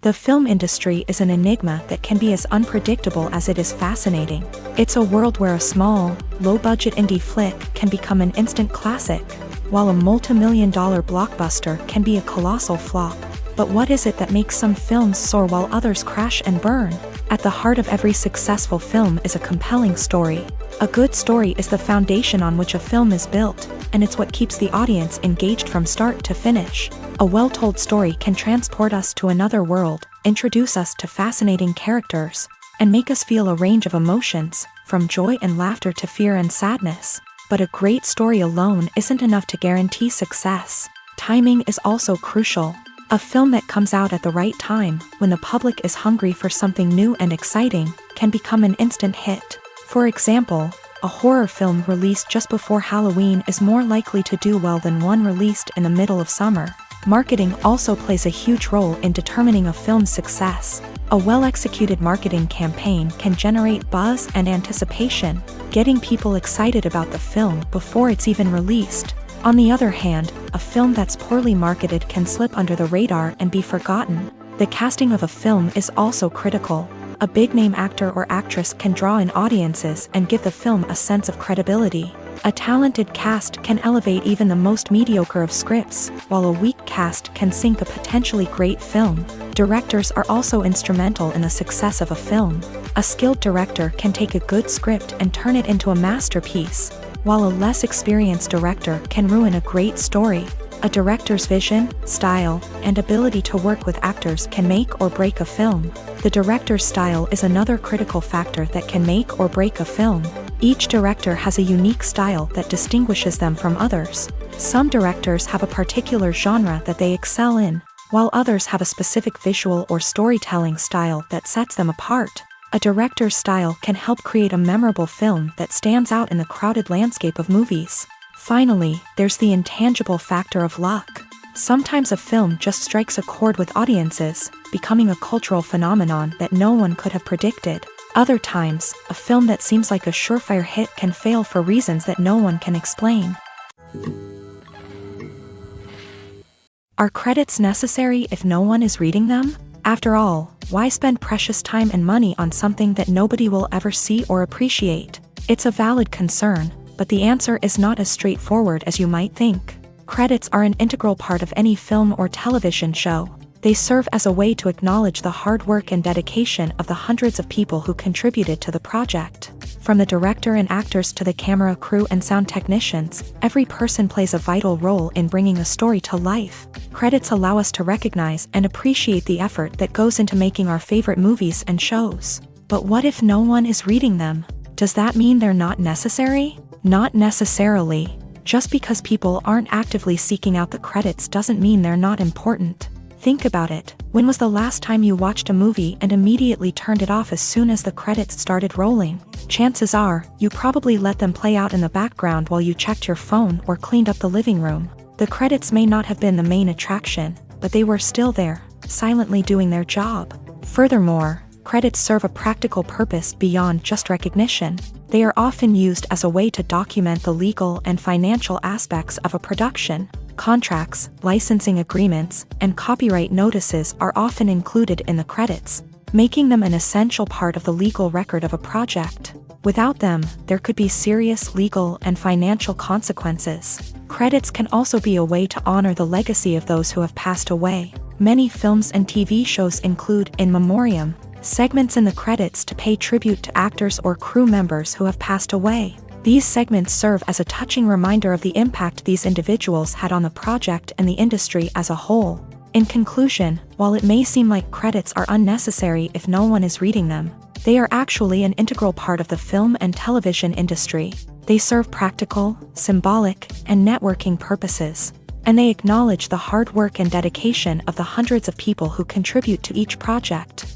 The film industry is an enigma that can be as unpredictable as it is fascinating. It's a world where a small, low-budget indie flick can become an instant classic, while a multi-million-dollar blockbuster can be a colossal flop. But what is it that makes some films soar while others crash and burn? At the heart of every successful film is a compelling story. A good story is the foundation on which a film is built, and it's what keeps the audience engaged from start to finish. A well-told story can transport us to another world, introduce us to fascinating characters, and make us feel a range of emotions, from joy and laughter to fear and sadness. But a great story alone isn't enough to guarantee success. Timing is also crucial. A film that comes out at the right time, when the public is hungry for something new and exciting, can become an instant hit. For example, a horror film released just before Halloween is more likely to do well than one released in the middle of summer. Marketing also plays a huge role in determining a film's success. A well-executed marketing campaign can generate buzz and anticipation, getting people excited about the film before it's even released. On the other hand, a film that's poorly marketed can slip under the radar and be forgotten. The casting of a film is also critical. A big-name actor or actress can draw in audiences and give the film a sense of credibility. A talented cast can elevate even the most mediocre of scripts, while a weak cast can sink a potentially great film. Directors are also instrumental in the success of a film. A skilled director can take a good script and turn it into a masterpiece, while a less experienced director can ruin a great story. A director's vision, style, and ability to work with actors can make or break a film. The director's style is another critical factor that can make or break a film. Each director has a unique style that distinguishes them from others. Some directors have a particular genre that they excel in, while others have a specific visual or storytelling style that sets them apart. A director's style can help create a memorable film that stands out in the crowded landscape of movies. Finally, there's the intangible factor of luck. Sometimes a film just strikes a chord with audiences, becoming a cultural phenomenon that no one could have predicted. Other times, a film that seems like a surefire hit can fail for reasons that no one can explain. Are credits necessary if no one is reading them? After all, why spend precious time and money on something that nobody will ever see or appreciate? It's a valid concern, but the answer is not as straightforward as you might think. Credits are an integral part of any film or television show. They serve as a way to acknowledge the hard work and dedication of the hundreds of people who contributed to the project. From the director and actors to the camera crew and sound technicians, every person plays a vital role in bringing a story to life. Credits allow us to recognize and appreciate the effort that goes into making our favorite movies and shows. But what if no one is reading them? Does that mean they're not necessary? Not necessarily. Just because people aren't actively seeking out the credits doesn't mean they're not important. Think about it. When was the last time you watched a movie and immediately turned it off as soon as the credits started rolling? Chances are, you probably let them play out in the background while you checked your phone or cleaned up the living room. The credits may not have been the main attraction, but they were still there, silently doing their job. Furthermore, credits serve a practical purpose beyond just recognition. They are often used as a way to document the legal and financial aspects of a production. Contracts, licensing agreements, and copyright notices are often included in the credits, making them an essential part of the legal record of a project. Without them, there could be serious legal and financial consequences. Credits can also be a way to honor the legacy of those who have passed away. Many films and TV shows include in memoriam segments in the credits to pay tribute to actors or crew members who have passed away. These segments serve as a touching reminder of the impact these individuals had on the project and the industry as a whole. In conclusion, while it may seem like credits are unnecessary if no one is reading them, they are actually an integral part of the film and television industry. They serve practical, symbolic, and networking purposes, and they acknowledge the hard work and dedication of the hundreds of people who contribute to each project.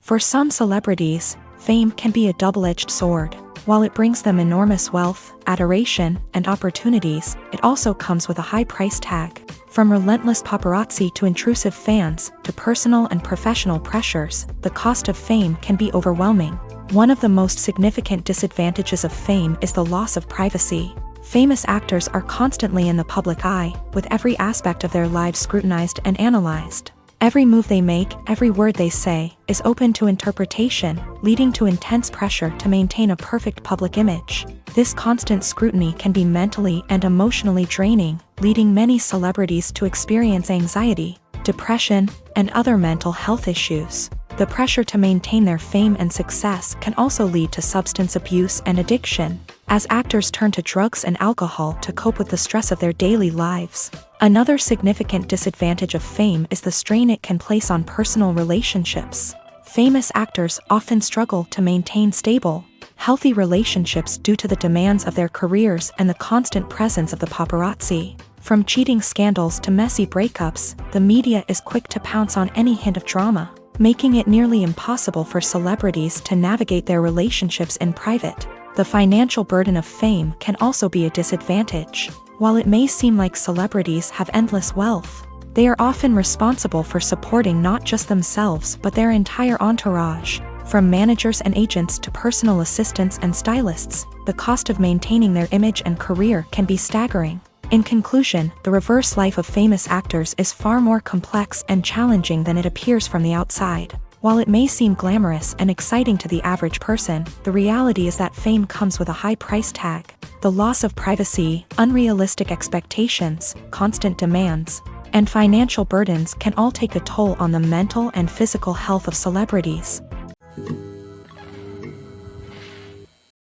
For some celebrities, fame can be a double-edged sword. While it brings them enormous wealth, adoration, and opportunities, it also comes with a high price tag. From relentless paparazzi to intrusive fans, to personal and professional pressures, the cost of fame can be overwhelming. One of the most significant disadvantages of fame is the loss of privacy. Famous actors are constantly in the public eye, with every aspect of their lives scrutinized and analyzed. Every move they make, every word they say, is open to interpretation, leading to intense pressure to maintain a perfect public image. This constant scrutiny can be mentally and emotionally draining, leading many celebrities to experience anxiety, depression, and other mental health issues. The pressure to maintain their fame and success can also lead to substance abuse and addiction, as actors turn to drugs and alcohol to cope with the stress of their daily lives. Another significant disadvantage of fame is the strain it can place on personal relationships. Famous actors often struggle to maintain stable, healthy relationships due to the demands of their careers and the constant presence of the paparazzi. From cheating scandals to messy breakups, the media is quick to pounce on any hint of drama, making it nearly impossible for celebrities to navigate their relationships in private. The financial burden of fame can also be a disadvantage. While it may seem like celebrities have endless wealth, they are often responsible for supporting not just themselves but their entire entourage. From managers and agents to personal assistants and stylists, the cost of maintaining their image and career can be staggering. In conclusion, the reverse life of famous actors is far more complex and challenging than it appears from the outside. While it may seem glamorous and exciting to the average person, the reality is that fame comes with a high price tag. The loss of privacy, unrealistic expectations, constant demands, and financial burdens can all take a toll on the mental and physical health of celebrities.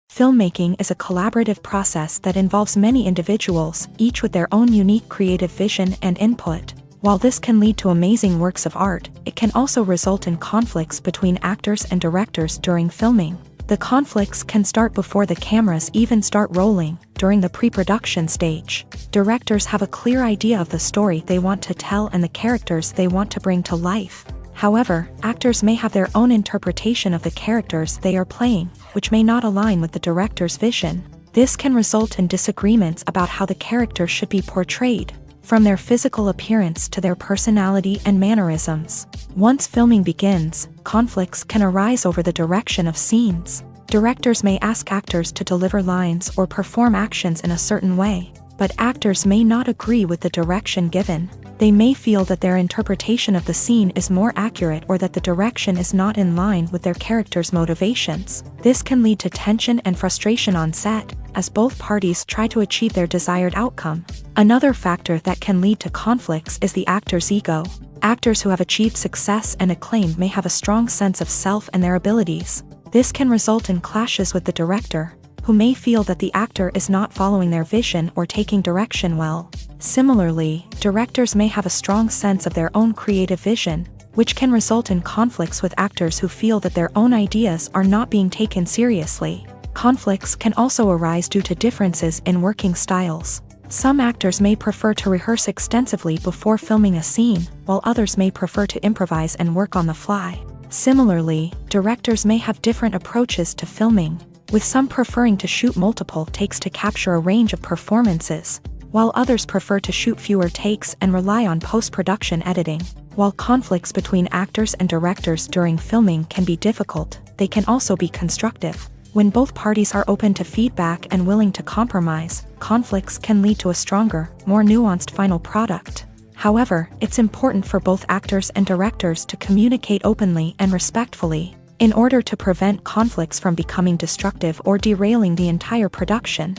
Filmmaking is a collaborative process that involves many individuals, each with their own unique creative vision and input. While this can lead to amazing works of art, it can also result in conflicts between actors and directors during filming. The conflicts can start before the cameras even start rolling, during the pre-production stage. Directors have a clear idea of the story they want to tell and the characters they want to bring to life. However, actors may have their own interpretation of the characters they are playing, which may not align with the director's vision. This can result in disagreements about how the character should be portrayed, from their physical appearance to their personality and mannerisms. Once filming begins, conflicts can arise over the direction of scenes. Directors may ask actors to deliver lines or perform actions in a certain way, but actors may not agree with the direction given. They may feel that their interpretation of the scene is more accurate or that the direction is not in line with their character's motivations. This can lead to tension and frustration on set, as both parties try to achieve their desired outcome. Another factor that can lead to conflicts is the actor's ego. Actors who have achieved success and acclaim may have a strong sense of self and their abilities. This can result in clashes with the director, who may feel that the actor is not following their vision or taking direction well. Similarly, directors may have a strong sense of their own creative vision, which can result in conflicts with actors who feel that their own ideas are not being taken seriously. Conflicts can also arise due to differences in working styles. Some actors may prefer to rehearse extensively before filming a scene, while others may prefer to improvise and work on the fly. Similarly, directors may have different approaches to filming, with some preferring to shoot multiple takes to capture a range of performances, while others prefer to shoot fewer takes and rely on post-production editing. While conflicts between actors and directors during filming can be difficult, they can also be constructive. When both parties are open to feedback and willing to compromise, conflicts can lead to a stronger, more nuanced final product. However, it's important for both actors and directors to communicate openly and respectfully, in order to prevent conflicts from becoming destructive or derailing the entire production.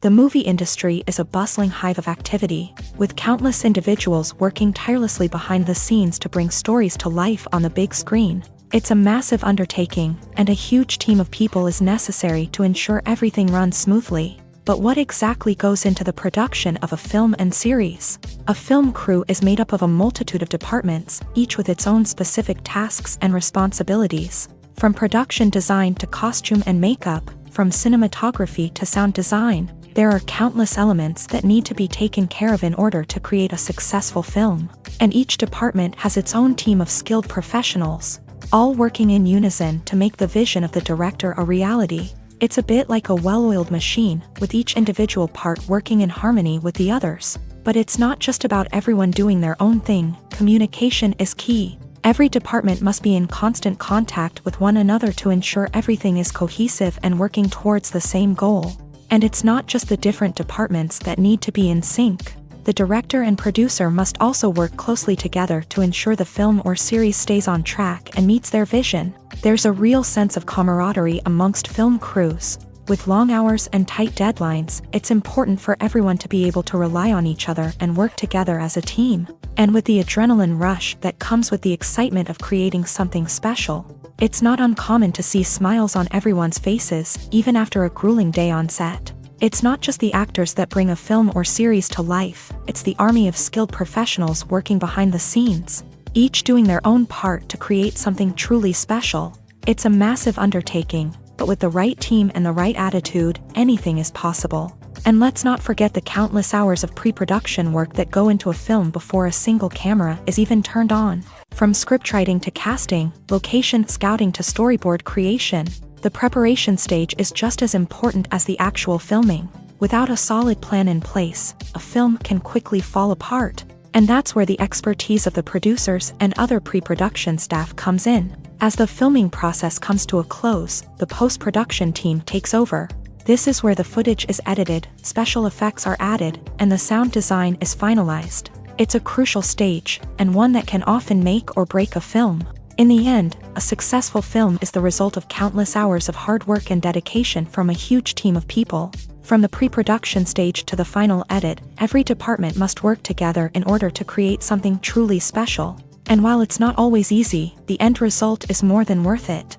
The movie industry is a bustling hive of activity, with countless individuals working tirelessly behind the scenes to bring stories to life on the big screen. It's a massive undertaking, and a huge team of people is necessary to ensure everything runs smoothly. But what exactly goes into the production of a film and series? A film crew is made up of a multitude of departments, each with its own specific tasks and responsibilities. From production design to costume and makeup, from cinematography to sound design, there are countless elements that need to be taken care of in order to create a successful film. And each department has its own team of skilled professionals, all working in unison to make the vision of the director a reality. It's a bit like a well-oiled machine, with each individual part working in harmony with the others. But it's not just about everyone doing their own thing. Communication is key. Every department must be in constant contact with one another to ensure everything is cohesive and working towards the same goal. And it's not just the different departments that need to be in sync. The director and producer must also work closely together to ensure the film or series stays on track and meets their vision. There's a real sense of camaraderie amongst film crews. With long hours and tight deadlines, it's important for everyone to be able to rely on each other and work together as a team. And with the adrenaline rush that comes with the excitement of creating something special, it's not uncommon to see smiles on everyone's faces, even after a grueling day on set. It's not just the actors that bring a film or series to life, it's the army of skilled professionals working behind the scenes, each doing their own part to create something truly special. It's a massive undertaking, but with the right team and the right attitude, anything is possible. And let's not forget the countless hours of pre-production work that go into a film before a single camera is even turned on. From scriptwriting to casting, location scouting to storyboard creation, the preparation stage is just as important as the actual filming. Without a solid plan in place, a film can quickly fall apart. And that's where the expertise of the producers and other pre-production staff comes in. As the filming process comes to a close, the post-production team takes over. This is where the footage is edited, special effects are added, and the sound design is finalized. It's a crucial stage, and one that can often make or break a film. In the end, a successful film is the result of countless hours of hard work and dedication from a huge team of people. From the pre-production stage to the final edit, every department must work together in order to create something truly special. And while it's not always easy, the end result is more than worth it.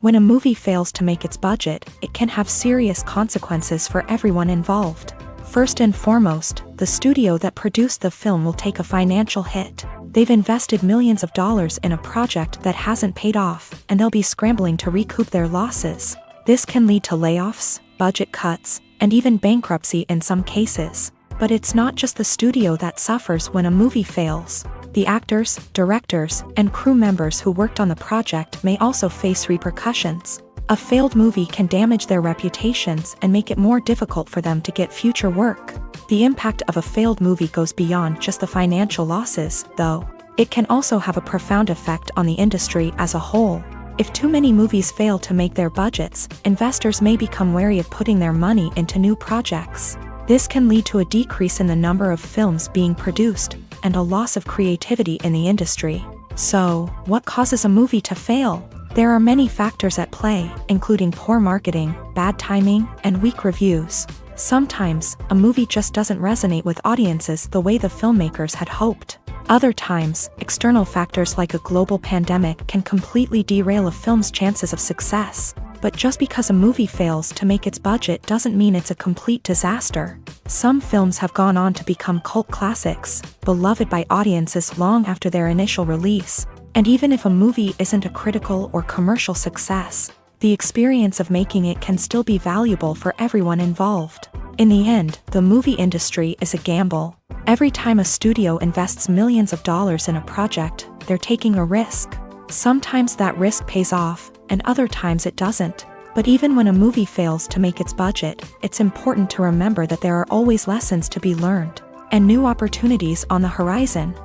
When a movie fails to make its budget, it can have serious consequences for everyone involved. First and foremost, the studio that produced the film will take a financial hit. They've invested millions of dollars in a project that hasn't paid off, and they'll be scrambling to recoup their losses. This can lead to layoffs, budget cuts, and even bankruptcy in some cases. But it's not just the studio that suffers when a movie fails. The actors, directors, and crew members who worked on the project may also face repercussions. A failed movie can damage their reputations and make it more difficult for them to get future work. The impact of a failed movie goes beyond just the financial losses, though. It can also have a profound effect on the industry as a whole. If too many movies fail to make their budgets, investors may become wary of putting their money into new projects. This can lead to a decrease in the number of films being produced, and a loss of creativity in the industry. So, what causes a movie to fail? There are many factors at play, including poor marketing, bad timing, and weak reviews. Sometimes, a movie just doesn't resonate with audiences the way the filmmakers had hoped. Other times, external factors like a global pandemic can completely derail a film's chances of success. But just because a movie fails to make its budget doesn't mean it's a complete disaster. Some films have gone on to become cult classics, beloved by audiences long after their initial release. And even if a movie isn't a critical or commercial success, the experience of making it can still be valuable for everyone involved. In the end, the movie industry is a gamble. Every time a studio invests millions of dollars in a project, they're taking a risk. Sometimes that risk pays off, and other times it doesn't. But even when a movie fails to make its budget, it's important to remember that there are always lessons to be learned, and new opportunities on the horizon.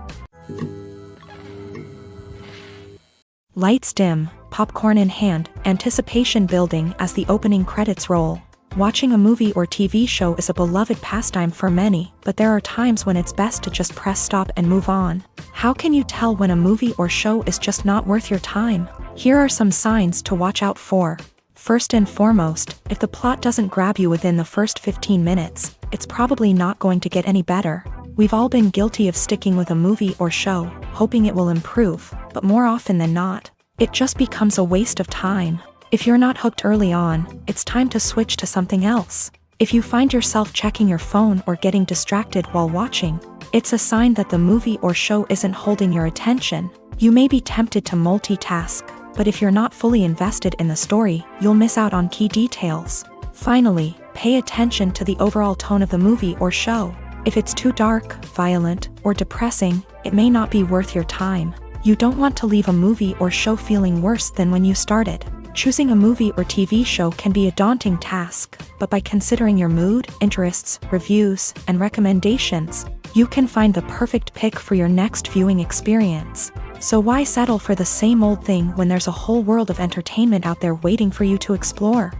Lights dim, popcorn in hand, anticipation building as the opening credits roll. Watching a movie or TV show is a beloved pastime for many, but there are times when it's best to just press stop and move on. How can you tell when a movie or show is just not worth your time? Here are some signs to watch out for. First and foremost, if the plot doesn't grab you within the first 15 minutes, it's probably not going to get any better. We've all been guilty of sticking with a movie or show, hoping it will improve, but more often than not, it just becomes a waste of time. If you're not hooked early on, it's time to switch to something else. If you find yourself checking your phone or getting distracted while watching, it's a sign that the movie or show isn't holding your attention. You may be tempted to multitask, but if you're not fully invested in the story, you'll miss out on key details. Finally, pay attention to the overall tone of the movie or show. If it's too dark, violent, or depressing, it may not be worth your time. You don't want to leave a movie or show feeling worse than when you started. Choosing a movie or TV show can be a daunting task, but by considering your mood, interests, reviews, and recommendations, You can find the perfect pick for your next viewing experience. So why settle for the same old thing when there's a whole world of entertainment out there waiting for you to explore?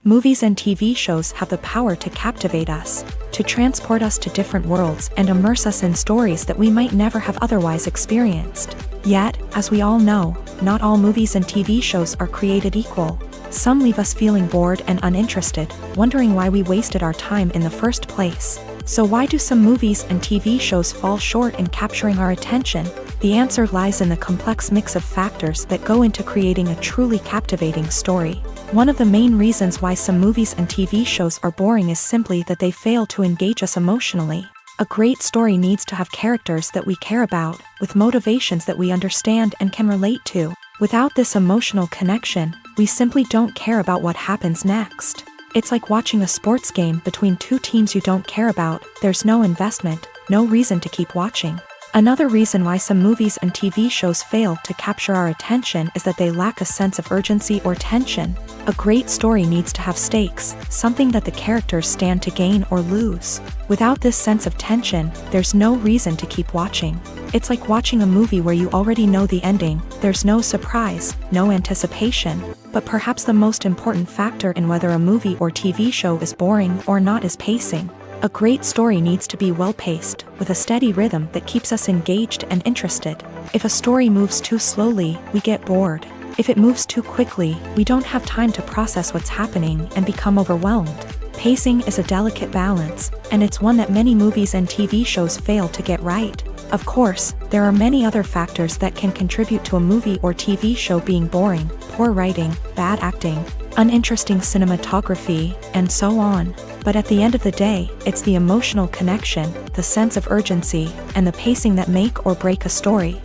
Movies and TV shows have the power to captivate us, to transport us to different worlds and immerse us in stories that we might never have otherwise experienced. Yet, as we all know, not all movies and TV shows are created equal. Some leave us feeling bored and uninterested, wondering why we wasted our time in the first place. So why do some movies and TV shows fall short in capturing our attention? The answer lies in the complex mix of factors that go into creating a truly captivating story. One of the main reasons why some movies and TV shows are boring is simply that they fail to engage us emotionally. A great story needs to have characters that we care about, with motivations that we understand and can relate to. Without this emotional connection, we simply don't care about what happens next. It's like watching a sports game between two teams you don't care about. There's no investment, no reason to keep watching. Another reason why some movies and TV shows fail to capture our attention is that they lack a sense of urgency or tension. A great story needs to have stakes, something that the characters stand to gain or lose. Without this sense of tension, there's no reason to keep watching. It's like watching a movie where you already know the ending. There's no surprise, no anticipation. But perhaps the most important factor in whether a movie or TV show is boring or not is pacing. A great story needs to be well-paced, with a steady rhythm that keeps us engaged and interested. If a story moves too slowly, we get bored. If it moves too quickly, we don't have time to process what's happening and become overwhelmed. Pacing is a delicate balance, and it's one that many movies and TV shows fail to get right. Of course, there are many other factors that can contribute to a movie or TV show being boring: poor writing, bad acting, uninteresting cinematography, and so on. But at the end of the day, it's the emotional connection, the sense of urgency, and the pacing that make or break a story.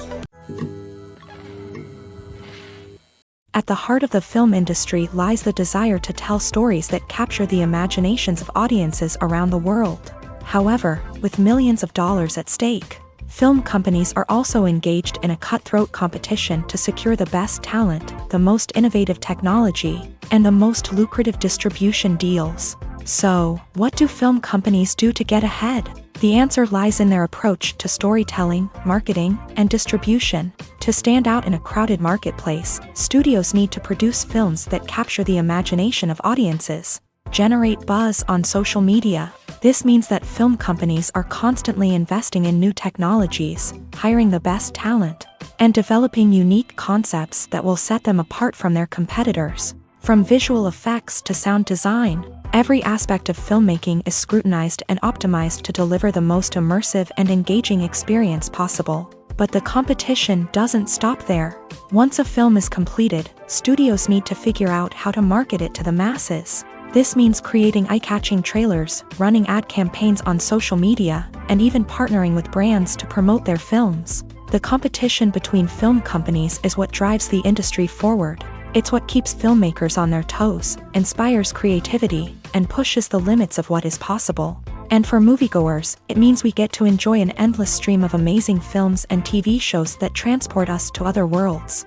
At the heart of the film industry lies the desire to tell stories that capture the imaginations of audiences around the world. However, with millions of dollars at stake, film companies are also engaged in a cutthroat competition to secure the best talent, the most innovative technology, and the most lucrative distribution deals. So, what do film companies do to get ahead? The answer lies in their approach to storytelling, marketing, and distribution. To stand out in a crowded marketplace, studios need to produce films that capture the imagination of audiences, generate buzz on social media. This means that film companies are constantly investing in new technologies, hiring the best talent, and developing unique concepts that will set them apart from their competitors. From visual effects to sound design, every aspect of filmmaking is scrutinized and optimized to deliver the most immersive and engaging experience possible. But the competition doesn't stop there. Once a film is completed, studios need to figure out how to market it to the masses. This means creating eye-catching trailers, running ad campaigns on social media, and even partnering with brands to promote their films. The competition between film companies is what drives the industry forward. It's what keeps filmmakers on their toes, inspires creativity, and pushes the limits of what is possible. And for moviegoers, it means we get to enjoy an endless stream of amazing films and TV shows that transport us to other worlds.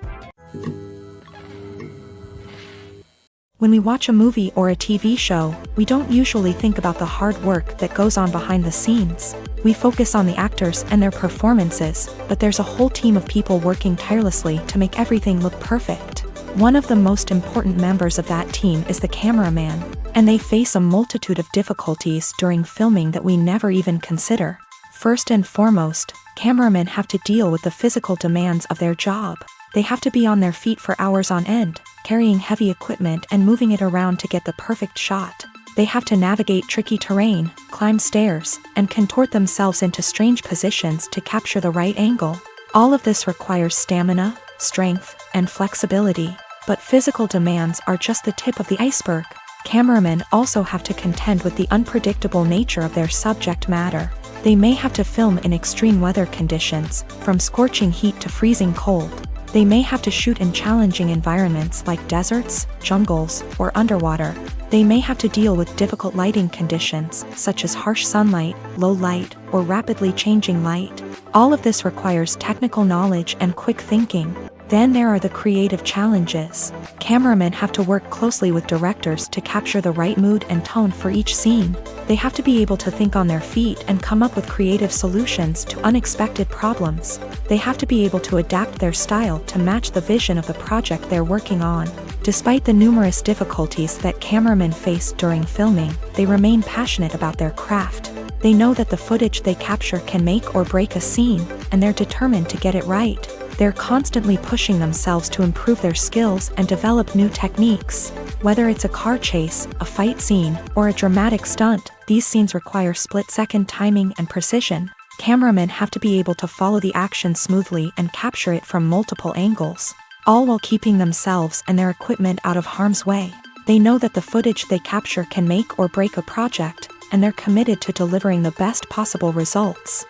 When we watch a movie or a TV show, we don't usually think about the hard work that goes on behind the scenes. We focus on the actors and their performances, but there's a whole team of people working tirelessly to make everything look perfect. One of the most important members of that team is the cameraman, and they face a multitude of difficulties during filming that we never even consider. First and foremost, cameramen have to deal with the physical demands of their job. They have to be on their feet for hours on end, carrying heavy equipment and moving it around to get the perfect shot. They have to navigate tricky terrain, climb stairs, and contort themselves into strange positions to capture the right angle. All of this requires stamina, strength, and flexibility. But physical demands are just the tip of the iceberg. Cameramen also have to contend with the unpredictable nature of their subject matter. They may have to film in extreme weather conditions, from scorching heat to freezing cold. They may have to shoot in challenging environments like deserts, jungles, or underwater. They may have to deal with difficult lighting conditions, such as harsh sunlight, low light, or rapidly changing light. All of this requires technical knowledge and quick thinking. Then there are the creative challenges. Cameramen have to work closely with directors to capture the right mood and tone for each scene. They have to be able to think on their feet and come up with creative solutions to unexpected problems. They have to be able to adapt their style to match the vision of the project they're working on. Despite the numerous difficulties that cameramen face during filming, they remain passionate about their craft. They know that the footage they capture can make or break a scene, and they're determined to get it right. They're constantly pushing themselves to improve their skills and develop new techniques. Whether it's a car chase, a fight scene, or a dramatic stunt, these scenes require split-second timing and precision. Cameramen have to be able to follow the action smoothly and capture it from multiple angles, all while keeping themselves and their equipment out of harm's way. They know that the footage they capture can make or break a project, and they're committed to delivering the best possible results.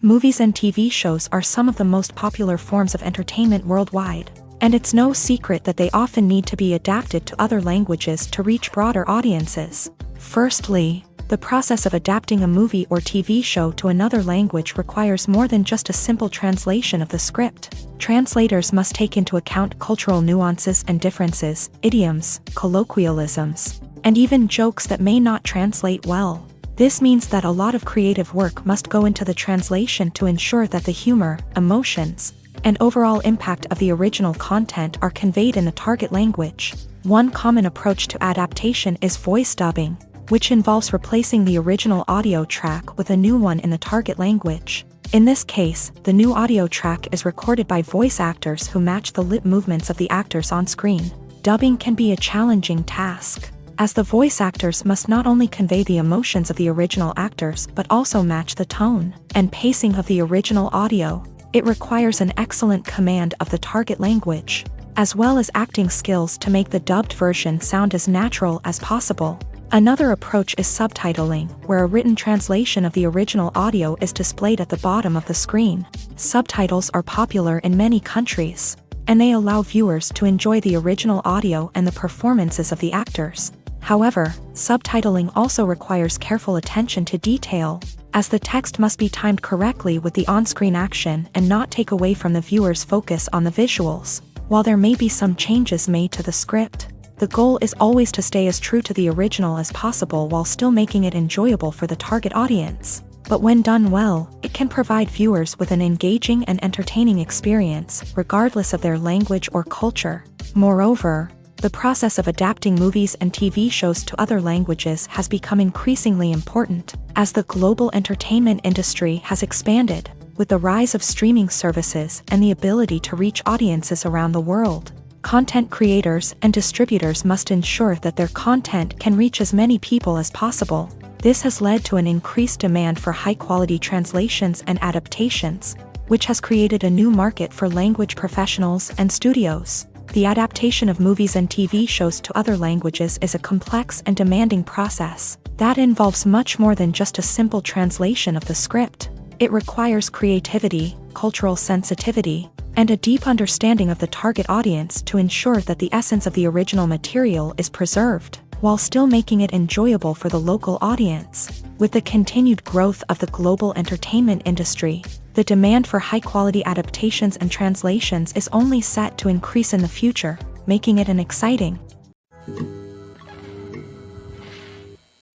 Movies and TV shows are some of the most popular forms of entertainment worldwide, and it's no secret that they often need to be adapted to other languages to reach broader audiences. Firstly, the process of adapting a movie or TV show to another language requires more than just a simple translation of the script. Translators must take into account cultural nuances and differences, idioms, colloquialisms, and even jokes that may not translate well. This means that a lot of creative work must go into the translation to ensure that the humor, emotions, and overall impact of the original content are conveyed in the target language. One common approach to adaptation is voice dubbing, which involves replacing the original audio track with a new one in the target language. In this case, the new audio track is recorded by voice actors who match the lip movements of the actors on screen. Dubbing can be a challenging task, as the voice actors must not only convey the emotions of the original actors but also match the tone and pacing of the original audio. It requires an excellent command of the target language, as well as acting skills to make the dubbed version sound as natural as possible. Another approach is subtitling, where a written translation of the original audio is displayed at the bottom of the screen. Subtitles are popular in many countries, and they allow viewers to enjoy the original audio and the performances of the actors. However, subtitling also requires careful attention to detail, as the text must be timed correctly with the on-screen action and not take away from the viewer's focus on the visuals. While there may be some changes made to the script, the goal is always to stay as true to the original as possible while still making it enjoyable for the target audience. But when done well, it can provide viewers with an engaging and entertaining experience, regardless of their language or culture. Moreover, the process of adapting movies and TV shows to other languages has become increasingly important, as the global entertainment industry has expanded, with the rise of streaming services and the ability to reach audiences around the world. Content creators and distributors must ensure that their content can reach as many people as possible. This has led to an increased demand for high-quality translations and adaptations, which has created a new market for language professionals and studios. The adaptation of movies and TV shows to other languages is a complex and demanding process that involves much more than just a simple translation of the script. It requires creativity, cultural sensitivity, and a deep understanding of the target audience to ensure that the essence of the original material is preserved, while still making it enjoyable for the local audience. With the continued growth of the global entertainment industry, the demand for high-quality adaptations and translations is only set to increase in the future, making it an exciting.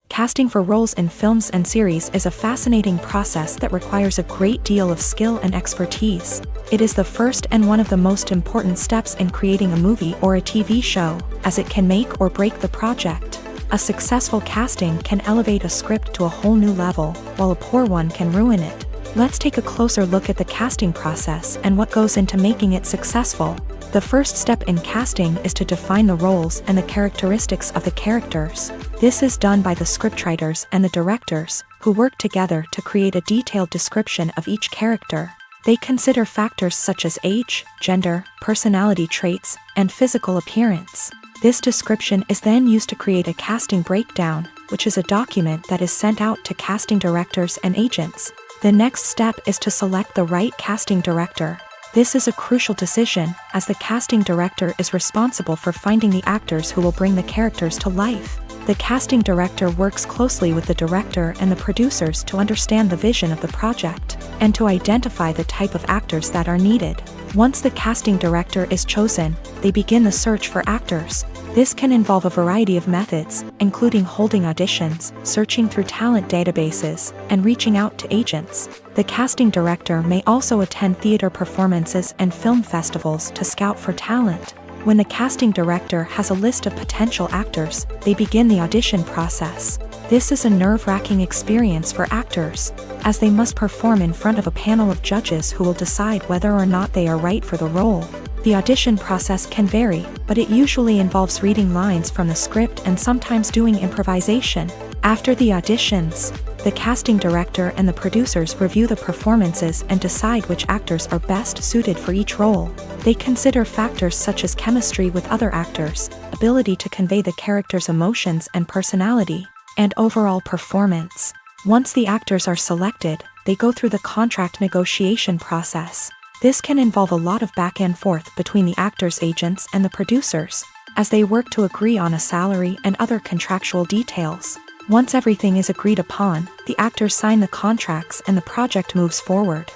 Casting for roles in films and series is a fascinating process that requires a great deal of skill and expertise. It is the first and one of the most important steps in creating a movie or a TV show, as it can make or break the project. A successful casting can elevate a script to a whole new level, while a poor one can ruin it. Let's take a closer look at the casting process and what goes into making it successful. The first step in casting is to define the roles and the characteristics of the characters. This is done by the scriptwriters and the directors, who work together to create a detailed description of each character. They consider factors such as age, gender, personality traits, and physical appearance. This description is then used to create a casting breakdown, which is a document that is sent out to casting directors and agents. The next step is to select the right casting director. This is a crucial decision, as the casting director is responsible for finding the actors who will bring the characters to life. The casting director works closely with the director and the producers to understand the vision of the project, and to identify the type of actors that are needed. Once the casting director is chosen, they begin the search for actors. This can involve a variety of methods, including holding auditions, searching through talent databases, and reaching out to agents. The casting director may also attend theater performances and film festivals to scout for talent. When the casting director has a list of potential actors, they begin the audition process. This is a nerve-wracking experience for actors, as they must perform in front of a panel of judges who will decide whether or not they are right for the role. The audition process can vary, but it usually involves reading lines from the script and sometimes doing improvisation. After the auditions, the casting director and the producers review the performances and decide which actors are best suited for each role. They consider factors such as chemistry with other actors, ability to convey the character's emotions and personality, and overall performance. Once the actors are selected, they go through the contract negotiation process. This can involve a lot of back and forth between the actors' agents and the producers, as they work to agree on a salary and other contractual details. Once everything is agreed upon, the actors sign the contracts and the project moves forward.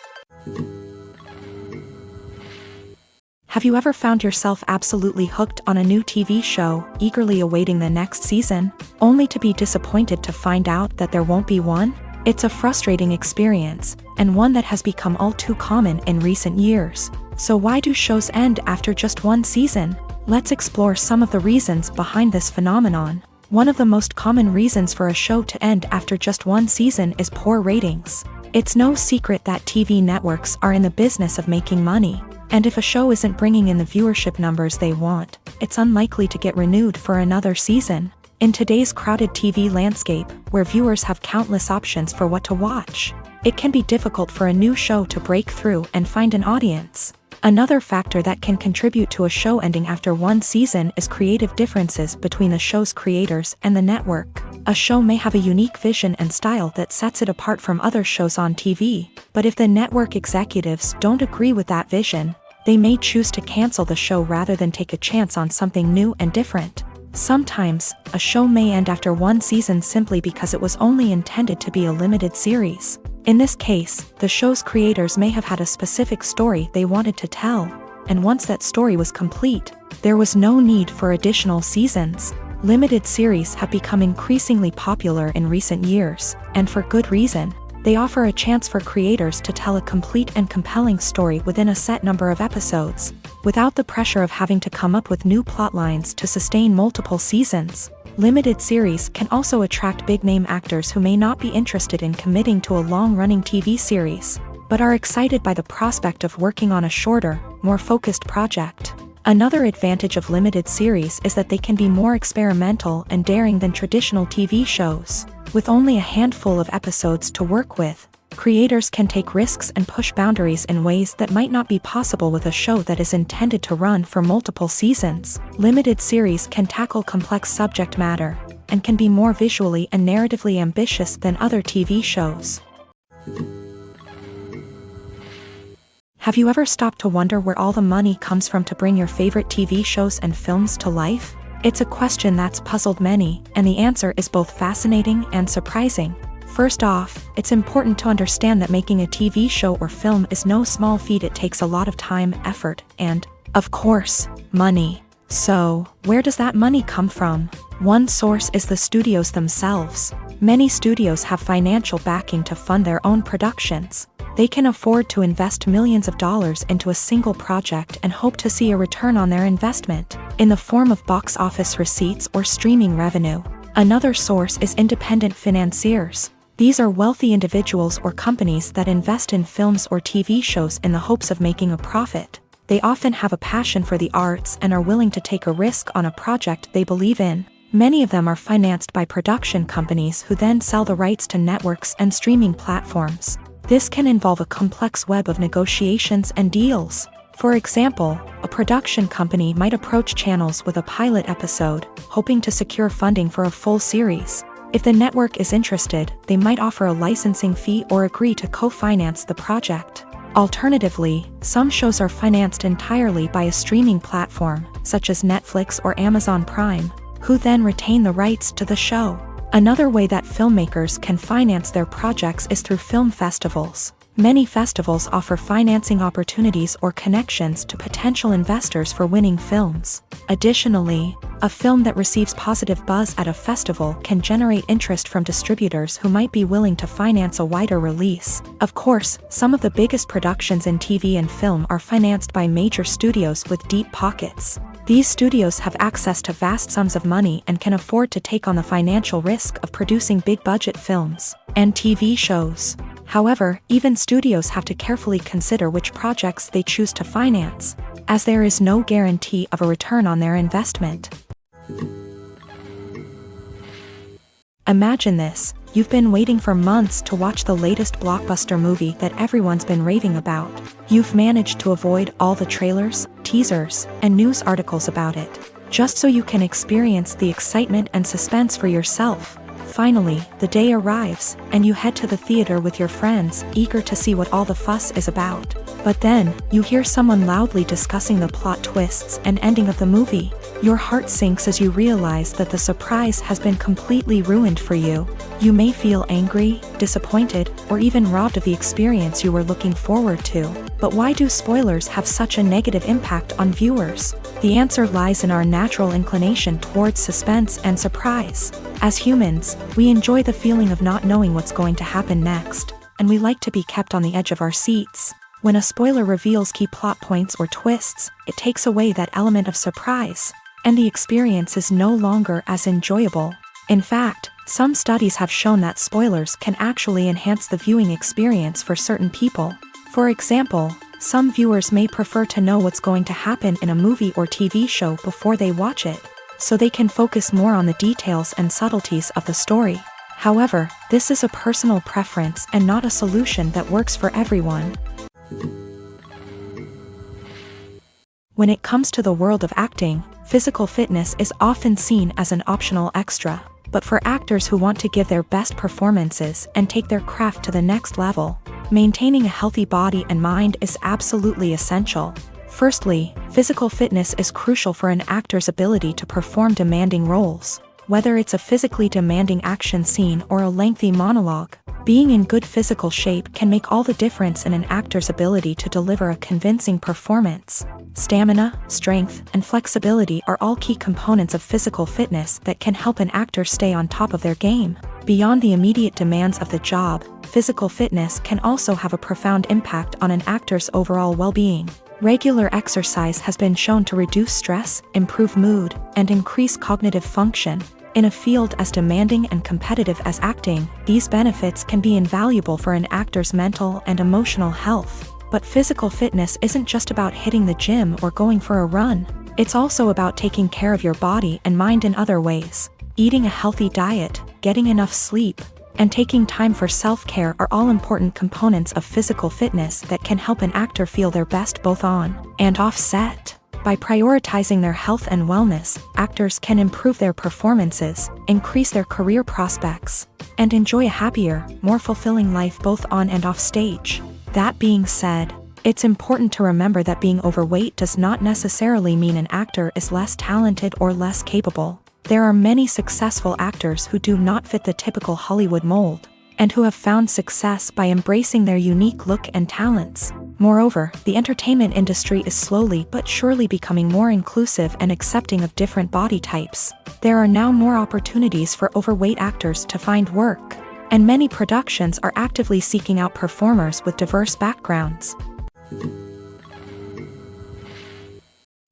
Have you ever found yourself absolutely hooked on a new TV show, eagerly awaiting the next season, only to be disappointed to find out that there won't be one? It's a frustrating experience, and one that has become all too common in recent years. So why do shows end after just one season? Let's explore some of the reasons behind this phenomenon. One of the most common reasons for a show to end after just one season is poor ratings. It's no secret that TV networks are in the business of making money, and if a show isn't bringing in the viewership numbers they want, it's unlikely to get renewed for another season. In today's crowded TV landscape, where viewers have countless options for what to watch, it can be difficult for a new show to break through and find an audience. Another factor that can contribute to a show ending after one season is creative differences between the show's creators and the network. A show may have a unique vision and style that sets it apart from other shows on TV, but if the network executives don't agree with that vision, they may choose to cancel the show rather than take a chance on something new and different. Sometimes, a show may end after one season simply because it was only intended to be a limited series. In this case, the show's creators may have had a specific story they wanted to tell, and once that story was complete, there was no need for additional seasons. Limited series have become increasingly popular in recent years, and for good reason. They offer a chance for creators to tell a complete and compelling story within a set number of episodes, without the pressure of having to come up with new plotlines to sustain multiple seasons. Limited series can also attract big-name actors who may not be interested in committing to a long-running TV series, but are excited by the prospect of working on a shorter, more focused project. Another advantage of limited series is that they can be more experimental and daring than traditional TV shows. With only a handful of episodes to work with, creators can take risks and push boundaries in ways that might not be possible with a show that is intended to run for multiple seasons. Limited series can tackle complex subject matter, and can be more visually and narratively ambitious than other TV shows. Have you ever stopped to wonder where all the money comes from to bring your favorite TV shows and films to life? It's a question that's puzzled many, and the answer is both fascinating and surprising. First off, it's important to understand that making a TV show or film is no small feat. It takes a lot of time, effort, and, of course, money. So, where does that money come from? One source is the studios themselves. Many studios have financial backing to fund their own productions. They can afford to invest millions of dollars into a single project and hope to see a return on their investment, in the form of box office receipts or streaming revenue. Another source is independent financiers. These are wealthy individuals or companies that invest in films or TV shows in the hopes of making a profit. They often have a passion for the arts and are willing to take a risk on a project they believe in. Many of them are financed by production companies who then sell the rights to networks and streaming platforms. This can involve a complex web of negotiations and deals. For example, a production company might approach channels with a pilot episode, hoping to secure funding for a full series. If the network is interested, they might offer a licensing fee or agree to co-finance the project. Alternatively, some shows are financed entirely by a streaming platform, such as Netflix or Amazon Prime, who then retain the rights to the show. Another way that filmmakers can finance their projects is through film festivals. Many festivals offer financing opportunities or connections to potential investors for winning films. Additionally, a film that receives positive buzz at a festival can generate interest from distributors who might be willing to finance a wider release. Of course, some of the biggest productions in TV and film are financed by major studios with deep pockets. These studios have access to vast sums of money and can afford to take on the financial risk of producing big-budget films and TV shows. However, even studios have to carefully consider which projects they choose to finance, as there is no guarantee of a return on their investment. Imagine this: you've been waiting for months to watch the latest blockbuster movie that everyone's been raving about. You've managed to avoid all the trailers, teasers, and news articles about it, just so you can experience the excitement and suspense for yourself. Finally, the day arrives, and you head to the theater with your friends, eager to see what all the fuss is about. But then, you hear someone loudly discussing the plot twists and ending of the movie. Your heart sinks as you realize that the surprise has been completely ruined for you. You may feel angry, disappointed, or even robbed of the experience you were looking forward to. But why do spoilers have such a negative impact on viewers? The answer lies in our natural inclination towards suspense and surprise. As humans, we enjoy the feeling of not knowing what's going to happen next, and we like to be kept on the edge of our seats. When a spoiler reveals key plot points or twists, it takes away that element of surprise, and the experience is no longer as enjoyable. In fact, some studies have shown that spoilers can actually enhance the viewing experience for certain people. For example, some viewers may prefer to know what's going to happen in a movie or TV show before they watch it, so they can focus more on the details and subtleties of the story. However, this is a personal preference and not a solution that works for everyone. When it comes to the world of acting, physical fitness is often seen as an optional extra. But for actors who want to give their best performances and take their craft to the next level, maintaining a healthy body and mind is absolutely essential. Firstly, physical fitness is crucial for an actor's ability to perform demanding roles. Whether it's a physically demanding action scene or a lengthy monologue, being in good physical shape can make all the difference in an actor's ability to deliver a convincing performance. Stamina, strength, and flexibility are all key components of physical fitness that can help an actor stay on top of their game. Beyond the immediate demands of the job, physical fitness can also have a profound impact on an actor's overall well-being. Regular exercise has been shown to reduce stress, improve mood, and increase cognitive function. In a field as demanding and competitive as acting, these benefits can be invaluable for an actor's mental and emotional health. But physical fitness isn't just about hitting the gym or going for a run. It's also about taking care of your body and mind in other ways. Eating a healthy diet, getting enough sleep, and taking time for self-care are all important components of physical fitness that can help an actor feel their best both on and off set. By prioritizing their health and wellness, actors can improve their performances, increase their career prospects, and enjoy a happier, more fulfilling life both on and off stage. That being said, it's important to remember that being overweight does not necessarily mean an actor is less talented or less capable. There are many successful actors who do not fit the typical Hollywood mold, and who have found success by embracing their unique look and talents. Moreover, the entertainment industry is slowly but surely becoming more inclusive and accepting of different body types. There are now more opportunities for overweight actors to find work, and many productions are actively seeking out performers with diverse backgrounds.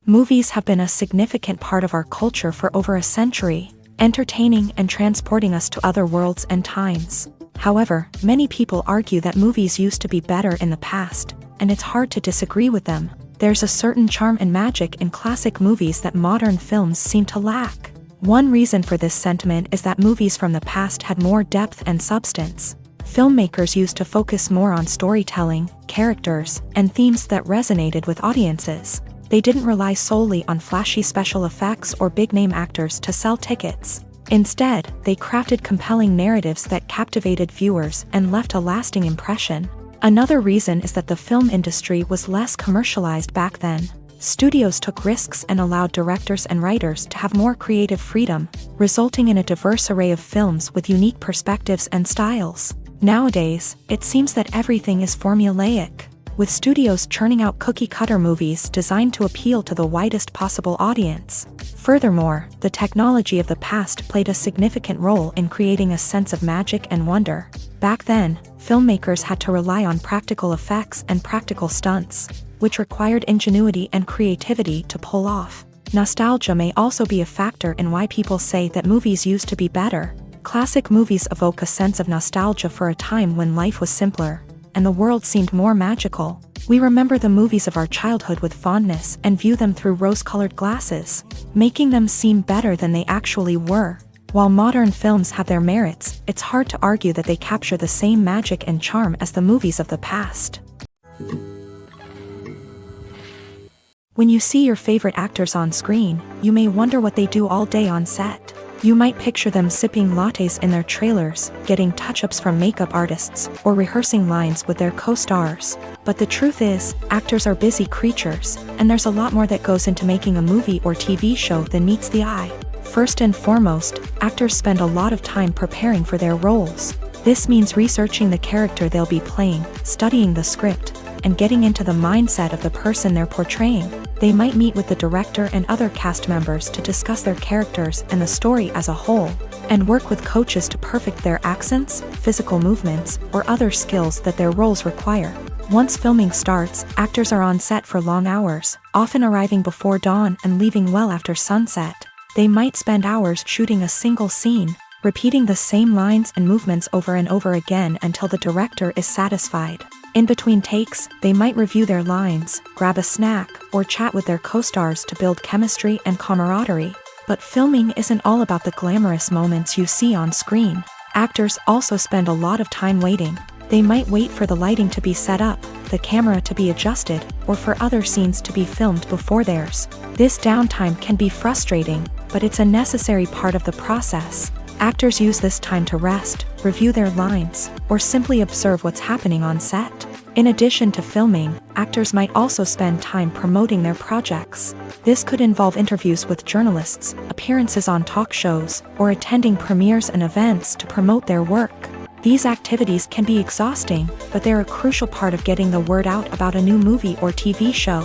Movies have been a significant part of our culture for over a century, entertaining and transporting us to other worlds and times. However, many people argue that movies used to be better in the past, and it's hard to disagree with them. There's a certain charm and magic in classic movies that modern films seem to lack. One reason for this sentiment is that movies from the past had more depth and substance. Filmmakers used to focus more on storytelling, characters, and themes that resonated with audiences. They didn't rely solely on flashy special effects or big-name actors to sell tickets. Instead, they crafted compelling narratives that captivated viewers and left a lasting impression. Another reason is that the film industry was less commercialized back then. Studios took risks and allowed directors and writers to have more creative freedom, resulting in a diverse array of films with unique perspectives and styles. Nowadays, it seems that everything is formulaic, with studios churning out cookie-cutter movies designed to appeal to the widest possible audience. Furthermore, the technology of the past played a significant role in creating a sense of magic and wonder. Back then, filmmakers had to rely on practical effects and practical stunts, which required ingenuity and creativity to pull off. Nostalgia may also be a factor in why people say that movies used to be better. Classic movies evoke a sense of nostalgia for a time when life was simpler, and the world seemed more magical. We remember the movies of our childhood with fondness and view them through rose-colored glasses, making them seem better than they actually were. While modern films have their merits, it's hard to argue that they capture the same magic and charm as the movies of the past. When you see your favorite actors on screen, you may wonder what they do all day on set. You might picture them sipping lattes in their trailers, getting touch-ups from makeup artists, or rehearsing lines with their co-stars. But the truth is, actors are busy creatures, and there's a lot more that goes into making a movie or TV show than meets the eye. First and foremost, actors spend a lot of time preparing for their roles. This means researching the character they'll be playing, studying the script, and getting into the mindset of the person they're portraying. They might meet with the director and other cast members to discuss their characters and the story as a whole, and work with coaches to perfect their accents, physical movements, or other skills that their roles require. Once filming starts, actors are on set for long hours, often arriving before dawn and leaving well after sunset. They might spend hours shooting a single scene, repeating the same lines and movements over and over again until the director is satisfied. In between takes, they might review their lines, grab a snack, or chat with their co-stars to build chemistry and camaraderie. But filming isn't all about the glamorous moments you see on screen. Actors also spend a lot of time waiting. They might wait for the lighting to be set up, the camera to be adjusted, or for other scenes to be filmed before theirs. This downtime can be frustrating, but it's a necessary part of the process. Actors use this time to rest, review their lines, or simply observe what's happening on set. In addition to filming, actors might also spend time promoting their projects. This could involve interviews with journalists, appearances on talk shows, or attending premieres and events to promote their work. These activities can be exhausting, but they're a crucial part of getting the word out about a new movie or TV show.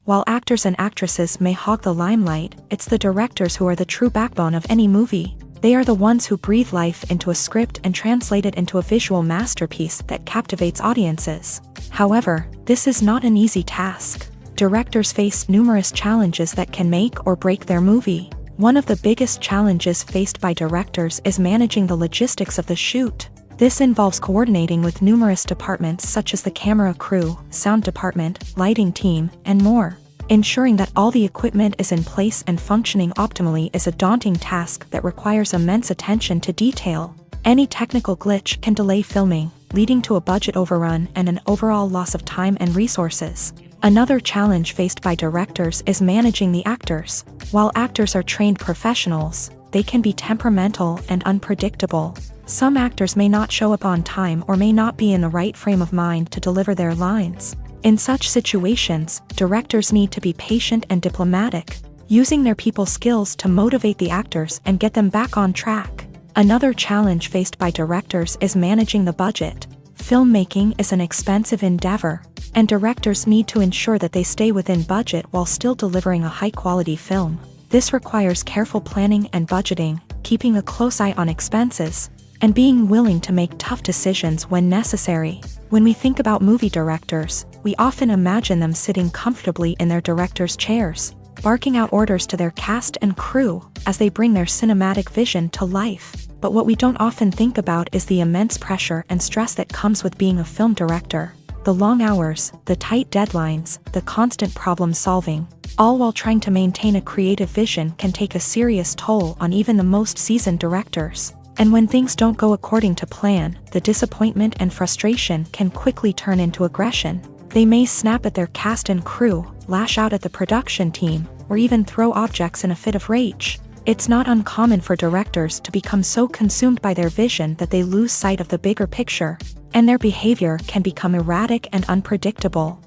While actors and actresses may hog the limelight, it's the directors who are the true backbone of any movie. They are the ones who breathe life into a script and translate it into a visual masterpiece that captivates audiences. However, this is not an easy task. Directors face numerous challenges that can make or break their movie. One of the biggest challenges faced by directors is managing the logistics of the shoot. This involves coordinating with numerous departments such as the camera crew, sound department, lighting team, and more. Ensuring that all the equipment is in place and functioning optimally is a daunting task that requires immense attention to detail. Any technical glitch can delay filming, leading to a budget overrun and an overall loss of time and resources. Another challenge faced by directors is managing the actors. While actors are trained professionals, they can be temperamental and unpredictable. Some actors may not show up on time or may not be in the right frame of mind to deliver their lines. In such situations, directors need to be patient and diplomatic, using their people skills to motivate the actors and get them back on track. Another challenge faced by directors is managing the budget. Filmmaking is an expensive endeavor, and directors need to ensure that they stay within budget while still delivering a high-quality film. This requires careful planning and budgeting, keeping a close eye on expenses, and being willing to make tough decisions when necessary. When we think about movie directors, we often imagine them sitting comfortably in their director's chairs, barking out orders to their cast and crew as they bring their cinematic vision to life. But what we don't often think about is the immense pressure and stress that comes with being a film director. The long hours, the tight deadlines, the constant problem solving, all while trying to maintain a creative vision can take a serious toll on even the most seasoned directors. And when things don't go according to plan, the disappointment and frustration can quickly turn into aggression. They may snap at their cast and crew, lash out at the production team, or even throw objects in a fit of rage. It's not uncommon for directors to become so consumed by their vision that they lose sight of the bigger picture, and their behavior can become erratic and unpredictable.